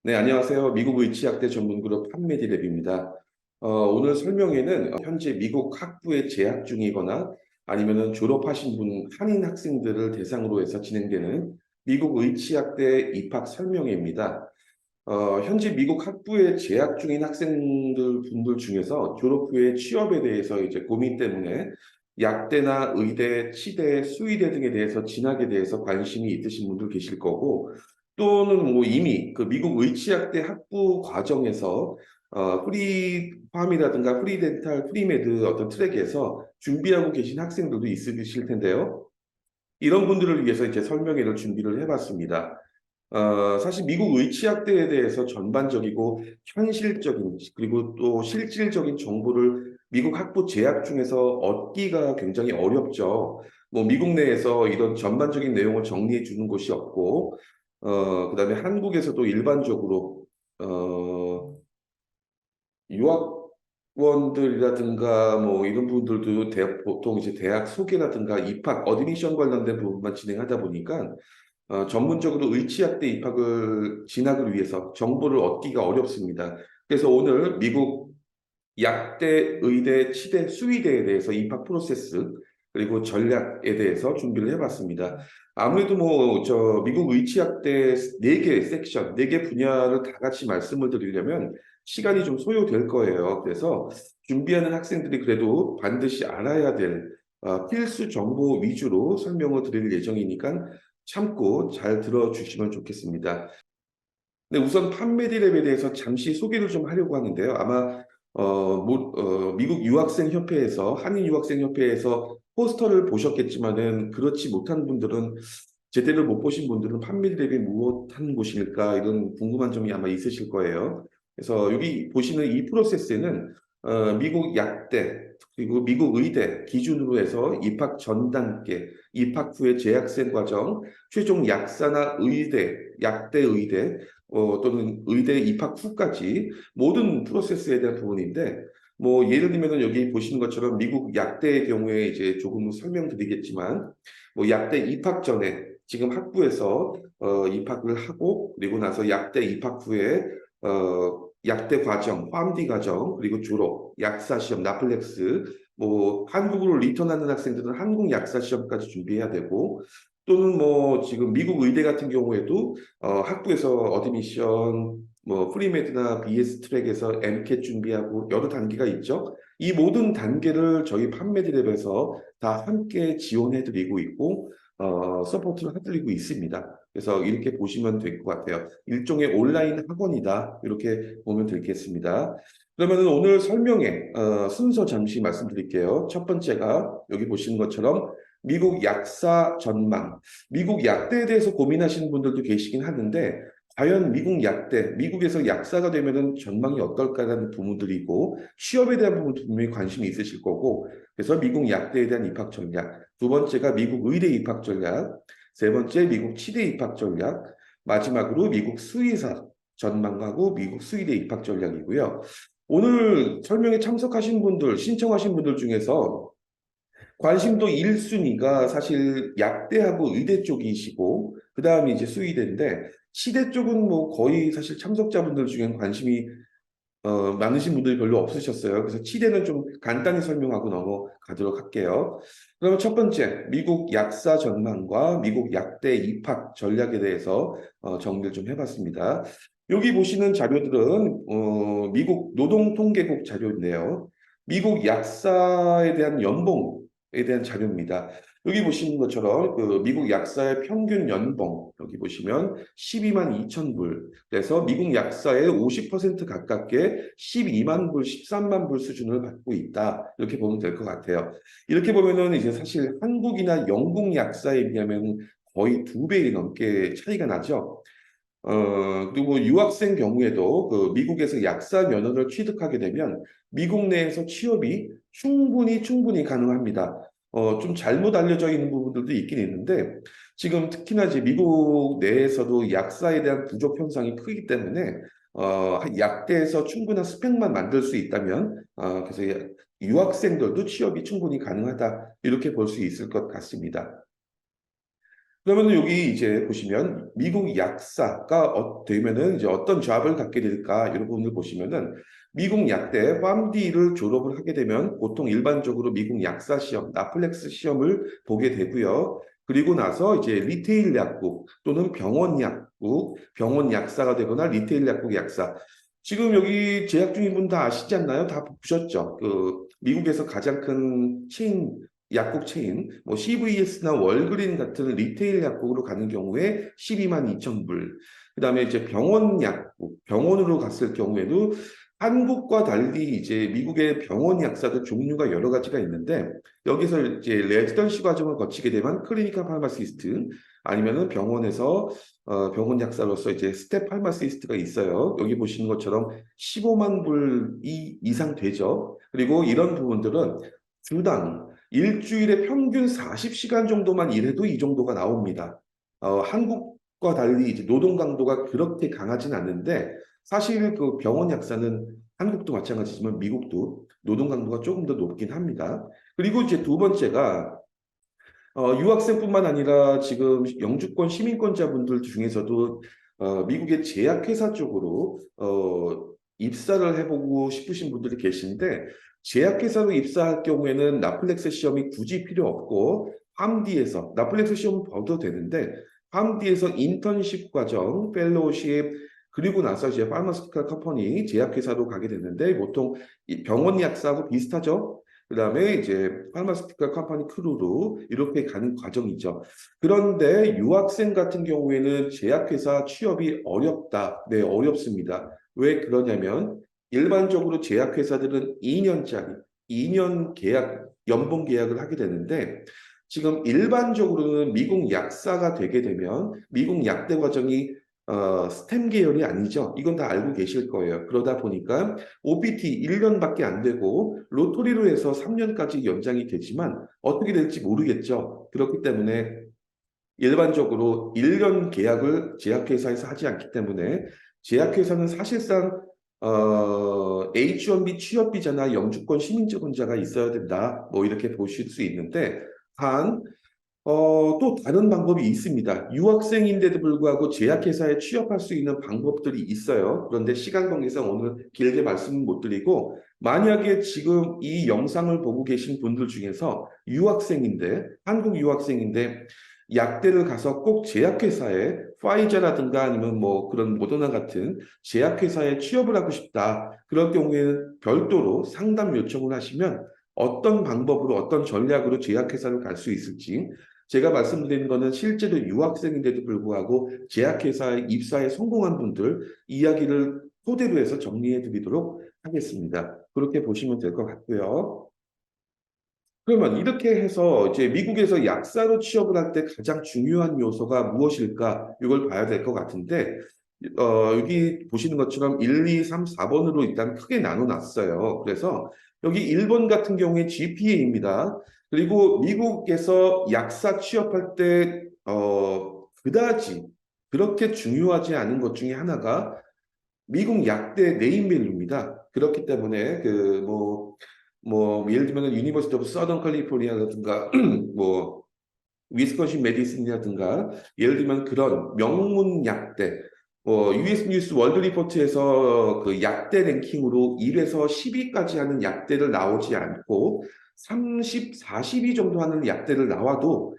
네, 안녕하세요. 미국 의치학대 전문그룹 판메디랩입니다. 오늘 설명에는 현재 미국 학부에 재학 중이거나 아니면은 졸업하신 분, 한인 학생들을 대상으로 해서 진행되는 미국 의치학대 입학 설명회입니다. 현재 미국 학부에 재학 중인 학생들 분들 중에서 졸업 후에 취업에 대해서 이제 고민 때문에 약대나 의대, 치대, 수의대 등에 대해서 진학에 대해서 관심이 있으신 분들 계실 거고 또는 뭐 이미 그 미국 의치학대 학부 과정에서 프리팜이라든가 프리덴탈, 프리메드 어떤 트랙에서 준비하고 계신 학생들도 있으실 텐데요. 이런 분들을 위해서 이제 설명회를 준비를 해봤습니다. 사실 미국 의치학대에 대해서 전반적이고 현실적인 그리고 또 실질적인 정보를 미국 학부 재학 중에서 얻기가 굉장히 어렵죠. 뭐 미국 내에서 이런 전반적인 내용을 정리해 주는 곳이 없고, 그다음에 한국에서도 일반적으로 유학원들이라든가 뭐 이런 분들도 보통 이제 대학 소개라든가 입학, 어드미션 관련된 부분만 진행하다 보니까 전문적으로 의치학대 입학을 진학을 위해서 정보를 얻기가 어렵습니다. 그래서 오늘 미국 약대, 의대, 치대, 수의대에 대해서 입학 프로세스 그리고 전략에 대해서 준비를 해봤습니다. 아무래도 뭐 저 미국 의치학대 네 개 섹션, 네 개 분야를 다 같이 말씀을 드리려면 시간이 좀 소요될 거예요. 그래서 준비하는 학생들이 그래도 반드시 알아야 될 필수 정보 위주로 설명을 드릴 예정이니까 참고 잘 들어주시면 좋겠습니다. 네, 우선 판메디랩에 대해서 잠시 소개를 좀 하려고 하는데요. 아마 미국 유학생 협회에서 한인 유학생 협회에서 포스터를 보셨겠지만은 그렇지 못한 분들은 제대로 못 보신 분들은 판메디랩이 무엇한 곳일까 이런 궁금한 점이 아마 있으실 거예요. 그래서 여기 보시는 이 프로세스는 미국 약대 그리고 미국 의대 기준으로 해서 입학 전 단계, 입학 후의 재학생 과정, 최종 약사나 의대, 약대 의대 또는 의대 입학 후까지 모든 프로세스에 대한 부분인데, 뭐 예를 들면은 여기 보시는 것처럼 미국 약대의 경우에 이제 조금 설명드리겠지만, 뭐 약대 입학 전에 지금 학부에서 입학을 하고 그리고 나서 약대 입학 후에 약대 과정, 화엄디 과정 그리고 졸업, 약사 시험, 나플렉스 뭐 한국으로 리턴하는 학생들은 한국 약사 시험까지 준비해야 되고 또는 뭐 지금 미국 의대 같은 경우에도 학부에서 어드미션, 뭐 프리메드나 BS 트랙에서 MCAT 준비하고 여러 단계가 있죠. 이 모든 단계를 저희 판메디랩에서 다 함께 지원해드리고 있고 서포트를 해드리고 있습니다. 그래서 이렇게 보시면 될 것 같아요. 일종의 온라인 학원이다 이렇게 보면 되겠습니다. 그러면 오늘 설명의 순서 잠시 말씀드릴게요. 첫 번째가 여기 보시는 것처럼 미국 약사 전망. 미국 약대에 대해서 고민하시는 분들도 계시긴 하는데 과연 미국 약대, 미국에서 약사가 되면은 전망이 어떨까라는 부분들이고 취업에 대한 부분 분명히 관심이 있으실 거고 그래서 미국 약대에 대한 입학 전략, 두 번째가 미국 의대 입학 전략, 세 번째 미국 치대 입학 전략, 마지막으로 미국 수의사 전망하고 미국 수의대 입학 전략이고요. 오늘 설명에 참석하신 분들, 신청하신 분들 중에서 관심도 1순위가 사실 약대하고 의대 쪽이시고 그 다음에 이제 수의대인데 치대 쪽은 뭐 거의 사실 참석자분들 중엔 관심이 많으신 분들이 별로 없으셨어요. 그래서 치대는 좀 간단히 설명하고 넘어가도록 할게요. 그러면 첫 번째, 미국 약사 전망과 미국 약대 입학 전략에 대해서 정리를 좀 해봤습니다. 여기 보시는 자료들은 미국 노동통계국 자료인데요. 미국 약사에 대한 연봉에 대한 자료입니다. 여기 보시는 것처럼 그 미국 약사의 평균 연봉 여기 보시면 12만 2천 불 그래서 미국 약사의 50% 가깝게 12만 불, 13만 불 수준을 받고 있다. 이렇게 보면 될 것 같아요. 이렇게 보면은 이제 사실 한국이나 영국 약사에 비하면 거의 2배 넘게 차이가 나죠. 그리고 유학생 경우에도 그 미국에서 약사 면허를 취득하게 되면 미국 내에서 취업이 충분히 가능합니다. 좀 잘못 알려져 있는 부분들도 있긴 있는데 지금 특히나 이제 미국 내에서도 약사에 대한 부족 현상이 크기 때문에 약대에서 충분한 스펙만 만들 수 있다면 그래서 유학생들도 취업이 충분히 가능하다 이렇게 볼 수 있을 것 같습니다. 그러면 여기 이제 보시면 미국 약사가 되면은 이제 어떤 잡을 갖게 될까 이런 부분을 보시면은 미국 약대 PharmD를 졸업을 하게 되면 보통 일반적으로 미국 약사 시험, 나플렉스 시험을 보게 되고요. 그리고 나서 이제 리테일 약국 또는 병원 약국, 병원 약사가 되거나 리테일 약국 약사. 지금 여기 재학 중인 분 다 아시지 않나요? 다 보셨죠? 그 미국에서 가장 큰 체인 약국 체인, 뭐 CVS나 월그린 같은 리테일 약국으로 가는 경우에 12만 2천 불. 그다음에 이제 병원 약국, 병원으로 갔을 경우에도 한국과 달리 이제 미국의 병원 약사도 종류가 여러 가지가 있는데 여기서 이제 레지던시 과정을 거치게 되면 클리니컬 파마시스트 아니면은 병원에서 병원 약사로서 이제 스텝 파마시스트가 있어요. 여기 보시는 것처럼 15만 불이 이상 되죠. 그리고 이런 부분들은 주당 일주일에 평균 40시간 정도만 일해도 이 정도가 나옵니다. 한국과 달리 이제 노동 강도가 그렇게 강하진 않는데 사실 그 병원 약사는 한국도 마찬가지지만 미국도 노동 강도가 조금 더 높긴 합니다. 그리고 이제 두 번째가 유학생뿐만 아니라 지금 영주권 시민권자분들 중에서도 미국의 제약회사 쪽으로 입사를 해보고 싶으신 분들이 계신데 제약회사로 입사할 경우에는 나플렉스 시험이 굳이 필요 없고 함디에서 나플렉스 시험 봐도 되는데 함디에서 인턴십 과정, 펠로우십 그리고 나서 이제 파마스티컬 컴퍼니 제약회사로 가게 되는데 보통 이 병원 약사하고 비슷하죠. 그다음에 이제 파마스티컬 컴퍼니 크루로 이렇게 가는 과정이죠. 그런데 유학생 같은 경우에는 제약회사 취업이 어렵다. 네, 어렵습니다. 왜 그러냐면 일반적으로 제약회사들은 2년짜리, 2년 계약, 연봉 계약을 하게 되는데 지금 일반적으로는 미국 약사가 되게 되면 미국 약대 과정이 스템 계열이 아니죠. 이건 다 알고 계실 거예요. 그러다 보니까 OPT 1년밖에 안 되고 로터리로 해서 3년까지 연장이 되지만 어떻게 될지 모르겠죠. 그렇기 때문에 일반적으로 1년 계약을 제약회사에서 하지 않기 때문에 제약회사는 사실상 H1B 취업비자나 영주권 시민권자가 있어야 된다. 뭐 이렇게 보실 수 있는데 단 또 다른 방법이 있습니다. 유학생인데도 불구하고 제약회사에 취업할 수 있는 방법들이 있어요. 그런데 시간 관계상 오늘 길게 말씀은 못 드리고, 만약에 지금 이 영상을 보고 계신 분들 중에서 유학생인데, 한국 유학생인데, 약대를 가서 꼭 제약회사에 파이자라든가 아니면 뭐 그런 모더나 같은 제약회사에 취업을 하고 싶다. 그럴 경우에는 별도로 상담 요청을 하시면 어떤 방법으로 어떤 전략으로 제약회사를 갈 수 있을지 제가 말씀드리는 거는 실제로 유학생인데도 불구하고 제약회사에 입사에 성공한 분들 이야기를 토대로 해서 정리해 드리도록 하겠습니다. 그렇게 보시면 될 것 같고요. 그러면 이렇게 해서 이제 미국에서 약사로 취업을 할 때 가장 중요한 요소가 무엇일까? 이걸 봐야 될 것 같은데, 여기 보시는 것처럼 1, 2, 3, 4번으로 일단 크게 나눠 놨어요. 그래서 여기 1번 같은 경우에 GPA입니다. 그리고 미국에서 약사 취업할 때, 그다지 그렇게 중요하지 않은 것 중에 하나가 미국 약대 네임밸류입니다. 그렇기 때문에 예를 들면 유니버시티 오브 서던 캘리포니아라든가 뭐 위스콘신 메디슨이라든가 예를 들면 그런 명문 약대 US 뉴스 월드 리포트에서 그 약대 랭킹으로 1에서 10위까지 하는 약대를 나오지 않고 30, 40위 정도 하는 약대를 나와도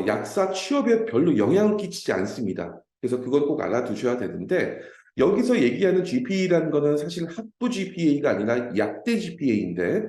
약사 취업에 별로 영향을 끼치지 않습니다. 그래서 그걸 꼭 알아두셔야 되는데 여기서 얘기하는 GPA라는 거는 사실 학부 GPA가 아니라 약대 GPA인데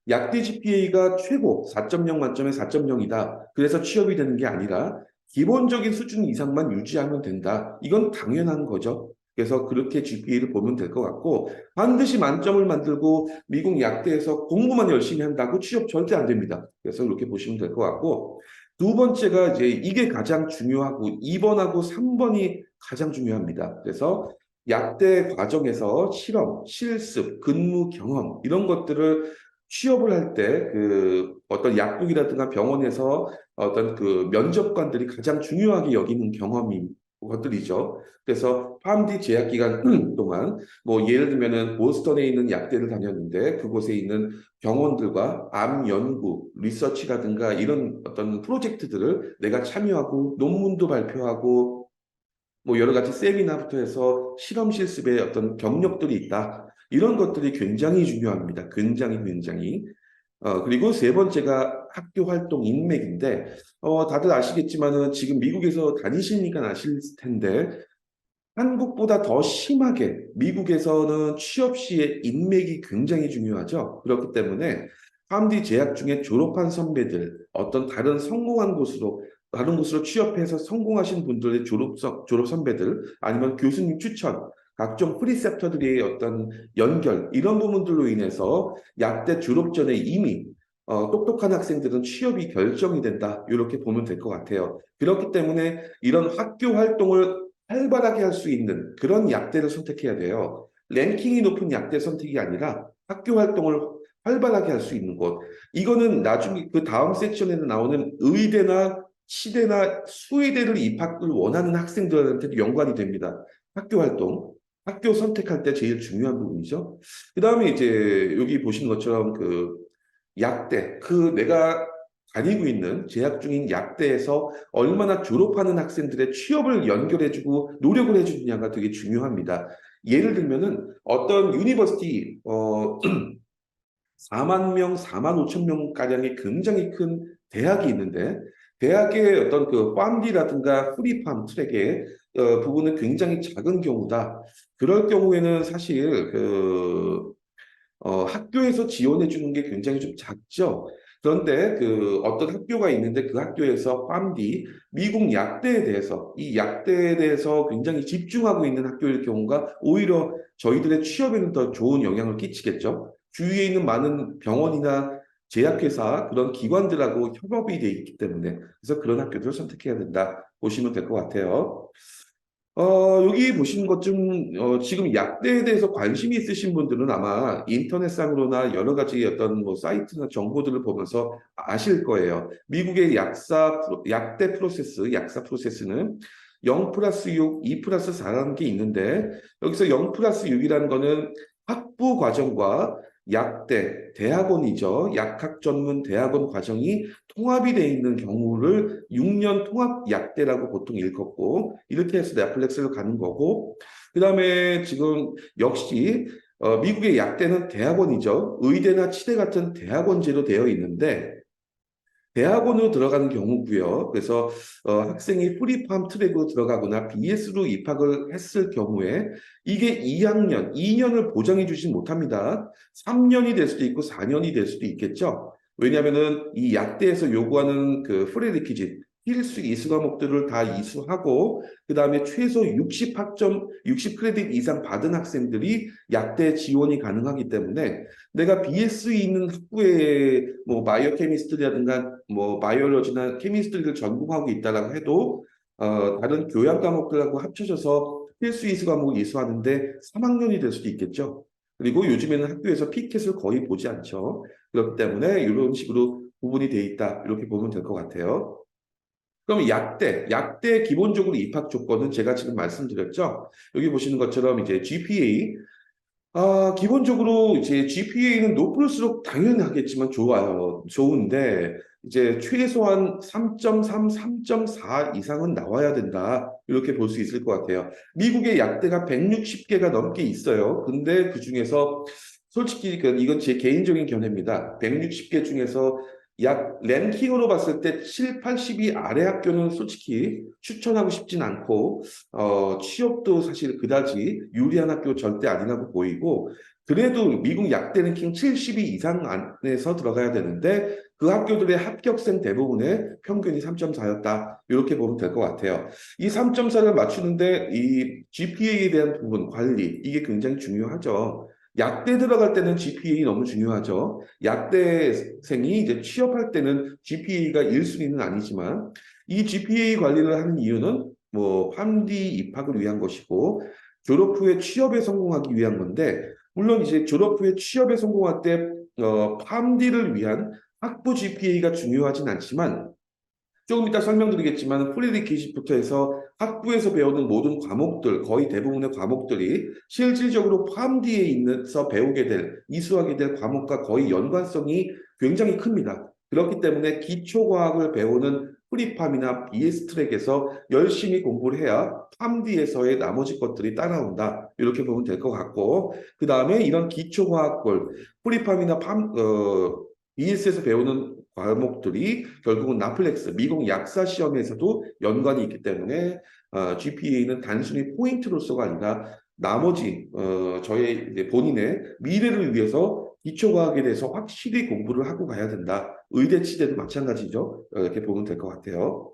약대 GPA가 최고 4.0 만점에 4.0이다. 그래서 취업이 되는 게 아니라 기본적인 수준 이상만 유지하면 된다. 이건 당연한 거죠. 그래서 그렇게 GPA를 보면 될 것 같고 반드시 만점을 만들고 미국 약대에서 공부만 열심히 한다고 취업 절대 안 됩니다. 그래서 이렇게 보시면 될 것 같고 두 번째가 이제 이게 가장 중요하고 2번하고 3번이 가장 중요합니다. 그래서 약대 과정에서 실험, 실습, 근무 경험 이런 것들을 취업을 할 때 그 어떤 약국이라든가 병원에서 어떤 그 면접관들이 가장 중요하게 여기는 경험이 것들이죠. 그래서 팜디 재학 기간 동안 뭐 예를 들면은 보스턴에 있는 약대를 다녔는데 그곳에 있는 병원들과 암 연구, 리서치라든가 이런 어떤 프로젝트들을 내가 참여하고 논문도 발표하고 뭐 여러 가지 세미나부터 해서 실험 실습의 어떤 경력들이 있다. 이런 것들이 굉장히 중요합니다. 굉장히. 그리고 세 번째가 학교 활동 인맥인데, 다들 아시겠지만은 지금 미국에서 다니시니까 아실 텐데, 한국보다 더 심하게 미국에서는 취업 시에 인맥이 굉장히 중요하죠. 그렇기 때문에 함디 재학 중에 졸업한 선배들, 어떤 다른 곳으로 취업해서 성공하신 분들의 졸업 선배들, 아니면 교수님 추천, 각종 프리셉터들의 어떤 연결, 이런 부분들로 인해서 약대 졸업 전에 이미 똑똑한 학생들은 취업이 결정이 된다. 이렇게 보면 될 것 같아요. 그렇기 때문에 이런 학교 활동을 활발하게 할 수 있는 그런 약대를 선택해야 돼요. 랭킹이 높은 약대 선택이 아니라 학교 활동을 활발하게 할 수 있는 곳. 이거는 나중에 그 다음 섹션에는 나오는 의대나 치대나 수의대를 입학을 원하는 학생들한테도 연관이 됩니다. 학교 활동. 학교 선택할 때 제일 중요한 부분이죠. 그 다음에 이제 여기 보시는 것처럼 그 약대, 그 내가 다니고 있는 재학 중인 약대에서 얼마나 졸업하는 학생들의 취업을 연결해주고 노력을 해주느냐가 되게 중요합니다. 예를 들면은 어떤 유니버시티 4만 명, 4만 5천 명 가량의 굉장히 큰 대학이 있는데 대학의 어떤 그 팜디라든가 프리팜 트랙의 부분은 굉장히 작은 경우다. 그럴 경우에는 사실 학교에서 지원해 주는 게 굉장히 좀 작죠. 그런데 그 어떤 학교가 있는데 그 학교에서 팜디 미국 약대에 대해서 이 약대에 대해서 굉장히 집중하고 있는 학교일 경우가 오히려 저희들의 취업에는 더 좋은 영향을 끼치겠죠. 주위에 있는 많은 병원이나 제약회사 그런 기관들하고 협업이 돼 있기 때문에 그래서 그런 학교들을 선택해야 된다 보시면 될 것 같아요. 여기 보시는 것 좀, 지금 약대에 대해서 관심이 있으신 분들은 아마 인터넷상으로나 여러 가지 어떤 뭐 사이트나 정보들을 보면서 아실 거예요. 미국의 약사 프로세스는 0 플러스 6, 2 플러스 4라는 게 있는데, 여기서 0 플러스 6이라는 거는 학부 과정과 약대, 대학원이죠. 약학 전문 대학원 과정이 통합이 되어 있는 경우를 6년 통합 약대라고 보통 일컫고 이렇게 해서 넷플릭스를 가는 거고 그다음에 지금 역시 미국의 약대는 대학원이죠. 의대나 치대 같은 대학원제로 되어 있는데 대학원으로 들어가는 경우고요. 그래서 학생이 프리팜 트랙으로 들어가거나 BS로 입학을 했을 경우에 이게 2년을 보장해 주진 못합니다. 3년이 될 수도 있고 4년이 될 수도 있겠죠. 왜냐하면은 이 약대에서 요구하는 그 프레리퀴짓 필수 이수 과목들을 다 이수하고 그 다음에 최소 60학점, 60크레딧 이상 받은 학생들이 약대 지원이 가능하기 때문에 내가 BS 있는 학부에 뭐 바이오 케미스트리라든가 뭐 바이올로지나 케미스트리를 전공하고 있다라고 해도 다른 교양 과목들하고 합쳐져서 필수 이수 과목을 이수하는데 3학년이 될 수도 있겠죠. 그리고 요즘에는 학교에서 피켓을 거의 보지 않죠. 그렇기 때문에 이런 식으로 구분이 돼 있다. 이렇게 보면 될 것 같아요. 그럼 약대 기본적으로 입학 조건은 제가 지금 말씀드렸죠. 여기 보시는 것처럼 이제 GPA 기본적으로 이제 GPA는 높을수록 당연하겠지만 좋아요. 좋은데, 이제 최소한 3.3, 3.4 이상은 나와야 된다. 이렇게 볼 수 있을 것 같아요. 미국의 약대가 160개가 넘게 있어요. 근데 그 중에서 솔직히 이건 제 개인적인 견해입니다. 160개 중에서 약 랭킹으로 봤을 때 7, 80이 아래 학교는 솔직히 추천하고 싶진 않고 취업도 사실 그다지 유리한 학교 절대 아니라고 보이고, 그래도 미국 약대 랭킹 70위 이상 안에서 들어가야 되는데, 그 학교들의 합격생 대부분의 평균이 3.4였다. 이렇게 보면 될 것 같아요. 이 3.4를 맞추는데 이 GPA에 대한 부분, 관리, 이게 굉장히 중요하죠. 약대 들어갈 때는 GPA 너무 중요하죠. 약대생이 이제 취업할 때는 GPA가 1순위는 아니지만, 이 GPA 관리를 하는 이유는 뭐 팜디 입학을 위한 것이고 졸업 후에 취업에 성공하기 위한 건데 물론 이제 졸업 후에 취업에 성공할 때 팜디를 위한 학부 GPA가 중요하진 않지만 조금 이따 설명드리겠지만 프리리퀴짓부터 해서 학부에서 배우는 모든 과목들, 거의 대부분의 과목들이 실질적으로 팜디에 있어서 배우게 될, 이수하게 될 과목과 거의 연관성이 굉장히 큽니다. 그렇기 때문에 기초과학을 배우는 프리팜이나 BS 트랙에서 열심히 공부를 해야 팜디에서의 나머지 것들이 따라온다. 이렇게 보면 될 것 같고, 그 다음에 이런 기초과학을 프리팜이나 BS에서 배우는 과목들이 결국은 나플렉스, 미국 약사 시험에서도 연관이 있기 때문에 GPA는 단순히 포인트로서가 아니라 나머지 저의 이제 본인의 미래를 위해서 기초과학에 대해서 확실히 공부를 하고 가야 된다. 의대 치대도 마찬가지죠. 이렇게 보면 될 것 같아요.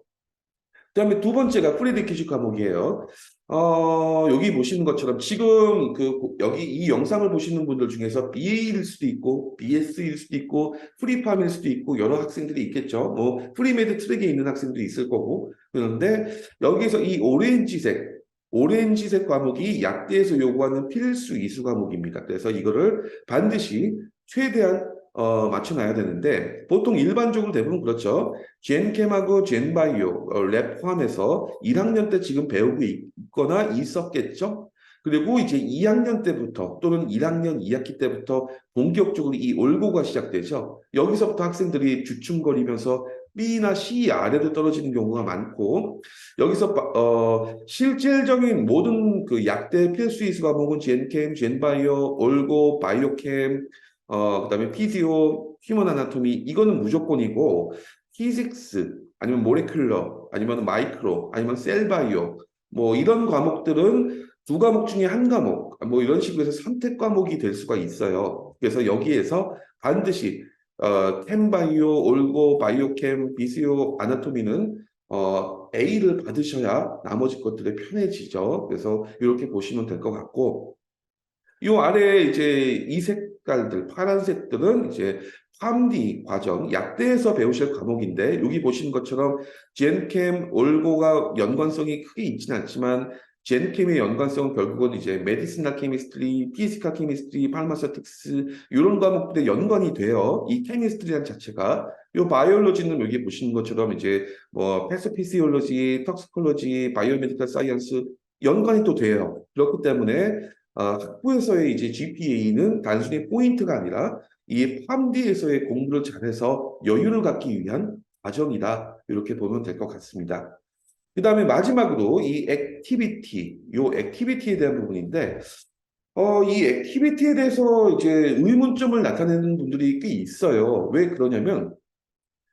그다음에 두 번째가 프리디퀴즈 과목이에요. 여기 보시는 것처럼 지금 여기 이 영상을 보시는 분들 중에서 BA일 수도 있고 BS일 수도 있고 프리팜일 수도 있고 여러 학생들이 있겠죠. 뭐 프리메드 트랙에 있는 학생도 있을 거고. 그런데 여기서 이 오렌지색 과목이 약대에서 요구하는 필수 이수 과목입니다. 그래서 이거를 반드시 최대한 맞춰놔야 되는데 보통 일반적으로 대부분 그렇죠. 젠캠하고 젠바이오 랩 포함해서 1학년 때 지금 배우고 있거나 있었겠죠. 그리고 이제 2학년 때부터 또는 1학년 2학기 때부터 본격적으로 이 올고가 시작되죠. 여기서부터 학생들이 주춤거리면서 B나 C 아래로 떨어지는 경우가 많고 여기서 실질적인 모든 그 약대 필수 이수 과목은 젠캠, 젠바이오, 올고, 바이오캠 그다음에 피지오, 휴먼 아나토미 이거는 무조건이고 피직스 아니면 모레큘러 아니면 마이크로 아니면 셀바이오 뭐 이런 과목들은 두 과목 중에 한 과목 뭐 이런 식으로 해서 선택 과목이 될 수가 있어요. 그래서 여기에서 반드시 캠바이오, 올고, 바이오캠, 비시오, 아나토미는 A를 받으셔야 나머지 것들이 편해지죠. 그래서 이렇게 보시면 될 것 같고 요 아래 이제 이 색깔들, 파란색들은 이제 팜디 과정, 약대에서 배우실 과목인데 여기 보시는 것처럼 젠캠, 올고가 연관성이 크게 있지는 않지만 젠캠의 연관성은 결국은 이제 메디시널 케미스트리, 피지컬 케미스트리, 팔마서틱스 이런 과목들에 연관이 돼요. 이 케미스트리란 자체가 요 바이올로지는 여기 보시는 것처럼 이제 뭐 패서피시올로지, 톡시콜로지, 바이오메디컬 사이언스 연관이 또 돼요. 그렇기 때문에 학부에서의 이제 GPA는 단순히 포인트가 아니라 이 팜디에서의 공부를 잘해서 여유를 갖기 위한 과정이다. 이렇게 보면 될 것 같습니다. 그 다음에 마지막으로 이 요 액티비티에 대한 부분인데, 이 액티비티에 대해서 이제 의문점을 나타내는 분들이 꽤 있어요. 왜 그러냐면,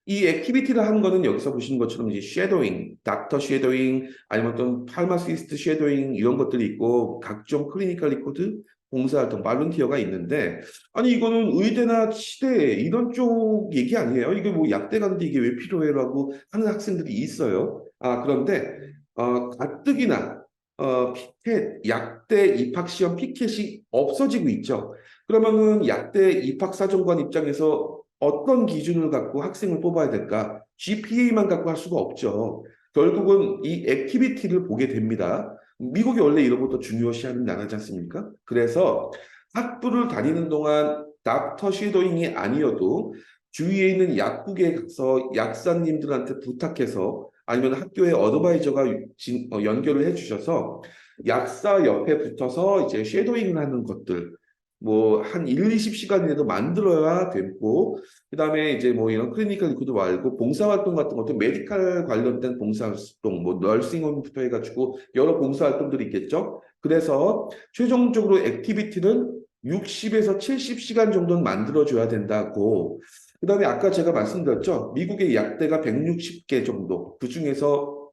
이 액티비티를 하는 거는 여기서 보시는 것처럼 이제 쉐도잉, 닥터 쉐도잉, 아니면 또 팔마시스트 쉐도잉 이런 것들이 있고 각종 클리니컬 리코드, 봉사활동, 발런티어가 있는데 아니 이거는 의대나 치대 이런 쪽 얘기 아니에요. 이게 뭐 약대 가는데 이게 왜 필요해라고 하는 학생들이 있어요. 그런데 가뜩이나 피켓, 약대 입학시험 피켓이 없어지고 있죠. 그러면은 약대 입학사정관 입장에서 어떤 기준을 갖고 학생을 뽑아야 될까? GPA만 갖고 할 수가 없죠. 결국은 이 액티비티를 보게 됩니다. 미국이 원래 이런 것도 중요시하는 나라지 않습니까? 그래서 학부를 다니는 동안 닥터 쉐도잉이 아니어도 주위에 있는 약국에 가서 약사님들한테 부탁해서 아니면 학교의 어드바이저가 연결을 해주셔서 약사 옆에 붙어서 이제 쉐도잉을 하는 것들 뭐 한 1, 20시간이라도 만들어야 되고 그다음에 이제 뭐 이런 클리니컬 리코도 말고 봉사활동 같은 것도 메디칼 관련된 봉사활동 뭐 널싱홈부터 해가지고 여러 봉사활동들이 있겠죠. 그래서 최종적으로 액티비티는 60에서 70시간 정도는 만들어줘야 된다고. 그다음에 아까 제가 말씀드렸죠. 미국의 약대가 160개 정도. 그중에서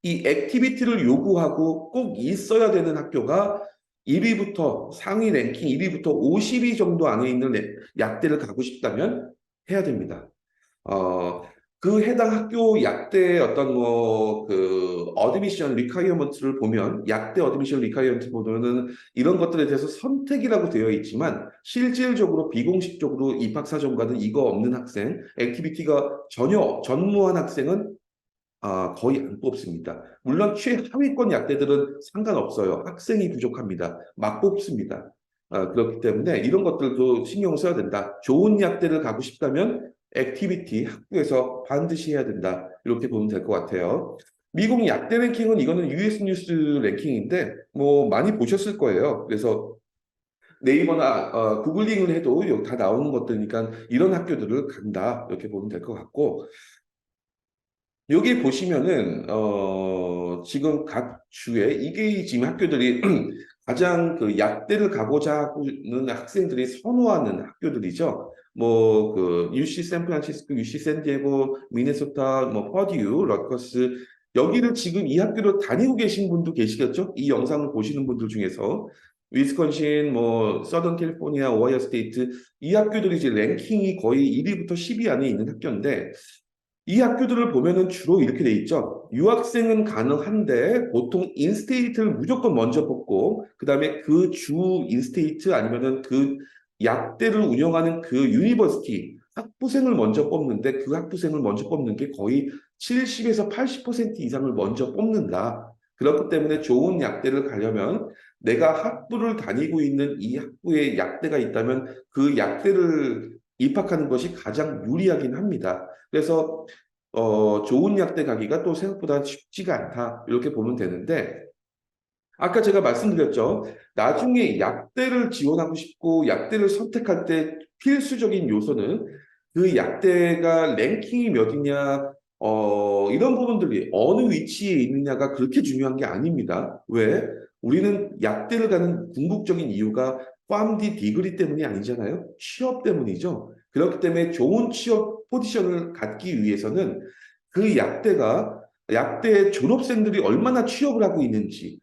이 액티비티를 요구하고 꼭 있어야 되는 학교가 1위부터 상위 랭킹 1위부터 50위 정도 안에 있는 약대를 가고 싶다면 해야 됩니다. 어, 그 해당 학교 약대 어떤 뭐 그 어드미션 리콰이어먼트를 보면 약대 어드미션 리콰이어먼트 보면은 이런 것들에 대해서 선택이라고 되어 있지만 실질적으로 비공식적으로 입학사정과는 이거 없는 학생, 액티비티가 전혀 전무한 학생은 거의 안 뽑습니다. 물론 최하위권 약대들은 상관없어요. 학생이 부족합니다. 막 뽑습니다. 그렇기 때문에 이런 것들도 신경 써야 된다. 좋은 약대를 가고 싶다면 액티비티 학부에서 반드시 해야 된다. 이렇게 보면 될 것 같아요. 미국 약대 랭킹은 이거는 US 뉴스 랭킹인데 뭐 많이 보셨을 거예요. 그래서 네이버나 구글링을 해도 여기 다 나오는 것들이니까 이런 학교들을 간다. 이렇게 보면 될 것 같고 여기 보시면은 지금 각 주에 이게 지금 학교들이 가장 그 약대를 가고자 하는 학생들이 선호하는 학교들이죠. 뭐 그 UC 샌프란시스코, UC 샌디에고, 미네소타, 뭐 퍼듀, 러커스 여기를 지금 이 학교를 다니고 계신 분도 계시겠죠? 이 영상을 보시는 분들 중에서 위스콘신, 뭐 서던 캘리포니아, 오하이오 스테이트 이 학교들이 이제 랭킹이 거의 1위부터 10위 안에 있는 학교인데 이 학교들을 보면은 주로 이렇게 돼 있죠. 유학생은 가능한데 보통 인스테이트를 무조건 먼저 뽑고 그다음에 그 주 인스테이트 아니면은 그 약대를 운영하는 그 유니버시티 학부생을 먼저 뽑는데 그 학부생을 먼저 뽑는 게 거의 70에서 80% 이상을 먼저 뽑는다. 그렇기 때문에 좋은 약대를 가려면 내가 학부를 다니고 있는 이 학부에 약대가 있다면 그 약대를 입학하는 것이 가장 유리하긴 합니다. 그래서 좋은 약대 가기가 또 생각보다 쉽지가 않다. 이렇게 보면 되는데 아까 제가 말씀드렸죠. 나중에 약대를 지원하고 싶고 약대를 선택할 때 필수적인 요소는 그 약대가 랭킹이 몇이냐, 이런 부분들이 어느 위치에 있느냐가 그렇게 중요한 게 아닙니다. 왜? 우리는 약대를 가는 궁극적인 이유가 PharmD 디그리 때문이 아니잖아요. 취업 때문이죠. 그렇기 때문에 좋은 취업 포지션을 갖기 위해서는 그 약대 졸업생들이 얼마나 취업을 하고 있는지,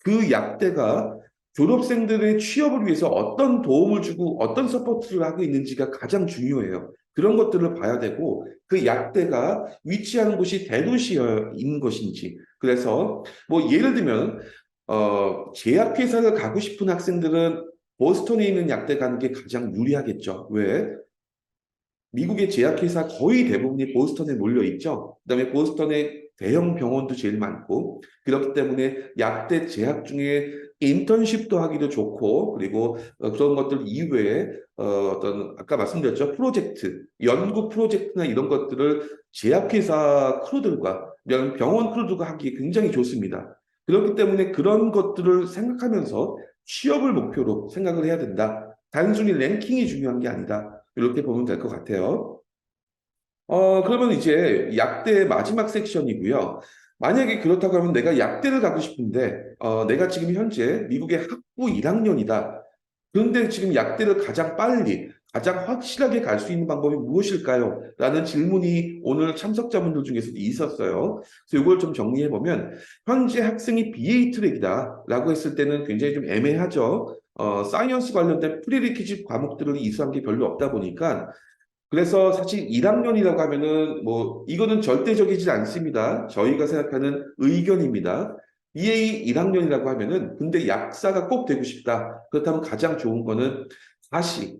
그 약대가 졸업생들의 취업을 위해서 어떤 도움을 주고 어떤 서포트를 하고 있는지가 가장 중요해요. 그런 것들을 봐야 되고 그 약대가 위치하는 곳이 대도시인 것인지 그래서 뭐 예를 들면 제약회사를 가고 싶은 학생들은 보스턴에 있는 약대 가는 게 가장 유리하겠죠. 왜? 미국의 제약회사 거의 대부분이 보스턴에 몰려 있죠. 그다음에 보스턴에 대형 병원도 제일 많고 그렇기 때문에 약대 제약 중에 인턴십도 하기도 좋고 그리고 그런 것들 이외에 어떤 아까 말씀드렸죠 프로젝트 연구 프로젝트나 이런 것들을 제약회사 크루들과 병원 크루들과 하기 굉장히 좋습니다. 그렇기 때문에 그런 것들을 생각하면서 취업을 목표로 생각을 해야 된다. 단순히 랭킹이 중요한 게 아니다. 이렇게 보면 될 것 같아요. 그러면 이제 약대 마지막 섹션이고요. 만약에 그렇다고 하면 내가 약대를 가고 싶은데, 내가 지금 현재 미국의 학부 1학년이다. 그런데 지금 약대를 가장 빨리, 가장 확실하게 갈 수 있는 방법이 무엇일까요? 라는 질문이 오늘 참석자분들 중에서 있었어요. 그래서 이걸 좀 정리해 보면, 현재 학생이 BA 트랙이다. 라고 했을 때는 굉장히 좀 애매하죠. 사이언스 관련된 프리리퀴짓 과목들을 이수한 게 별로 없다 보니까 그래서 사실 1학년이라고 하면은 뭐 이거는 절대적이지 않습니다. 저희가 생각하는 의견입니다. BA 1학년이라고 하면은 근데 약사가 꼭 되고 싶다. 그렇다면 가장 좋은 거는 다시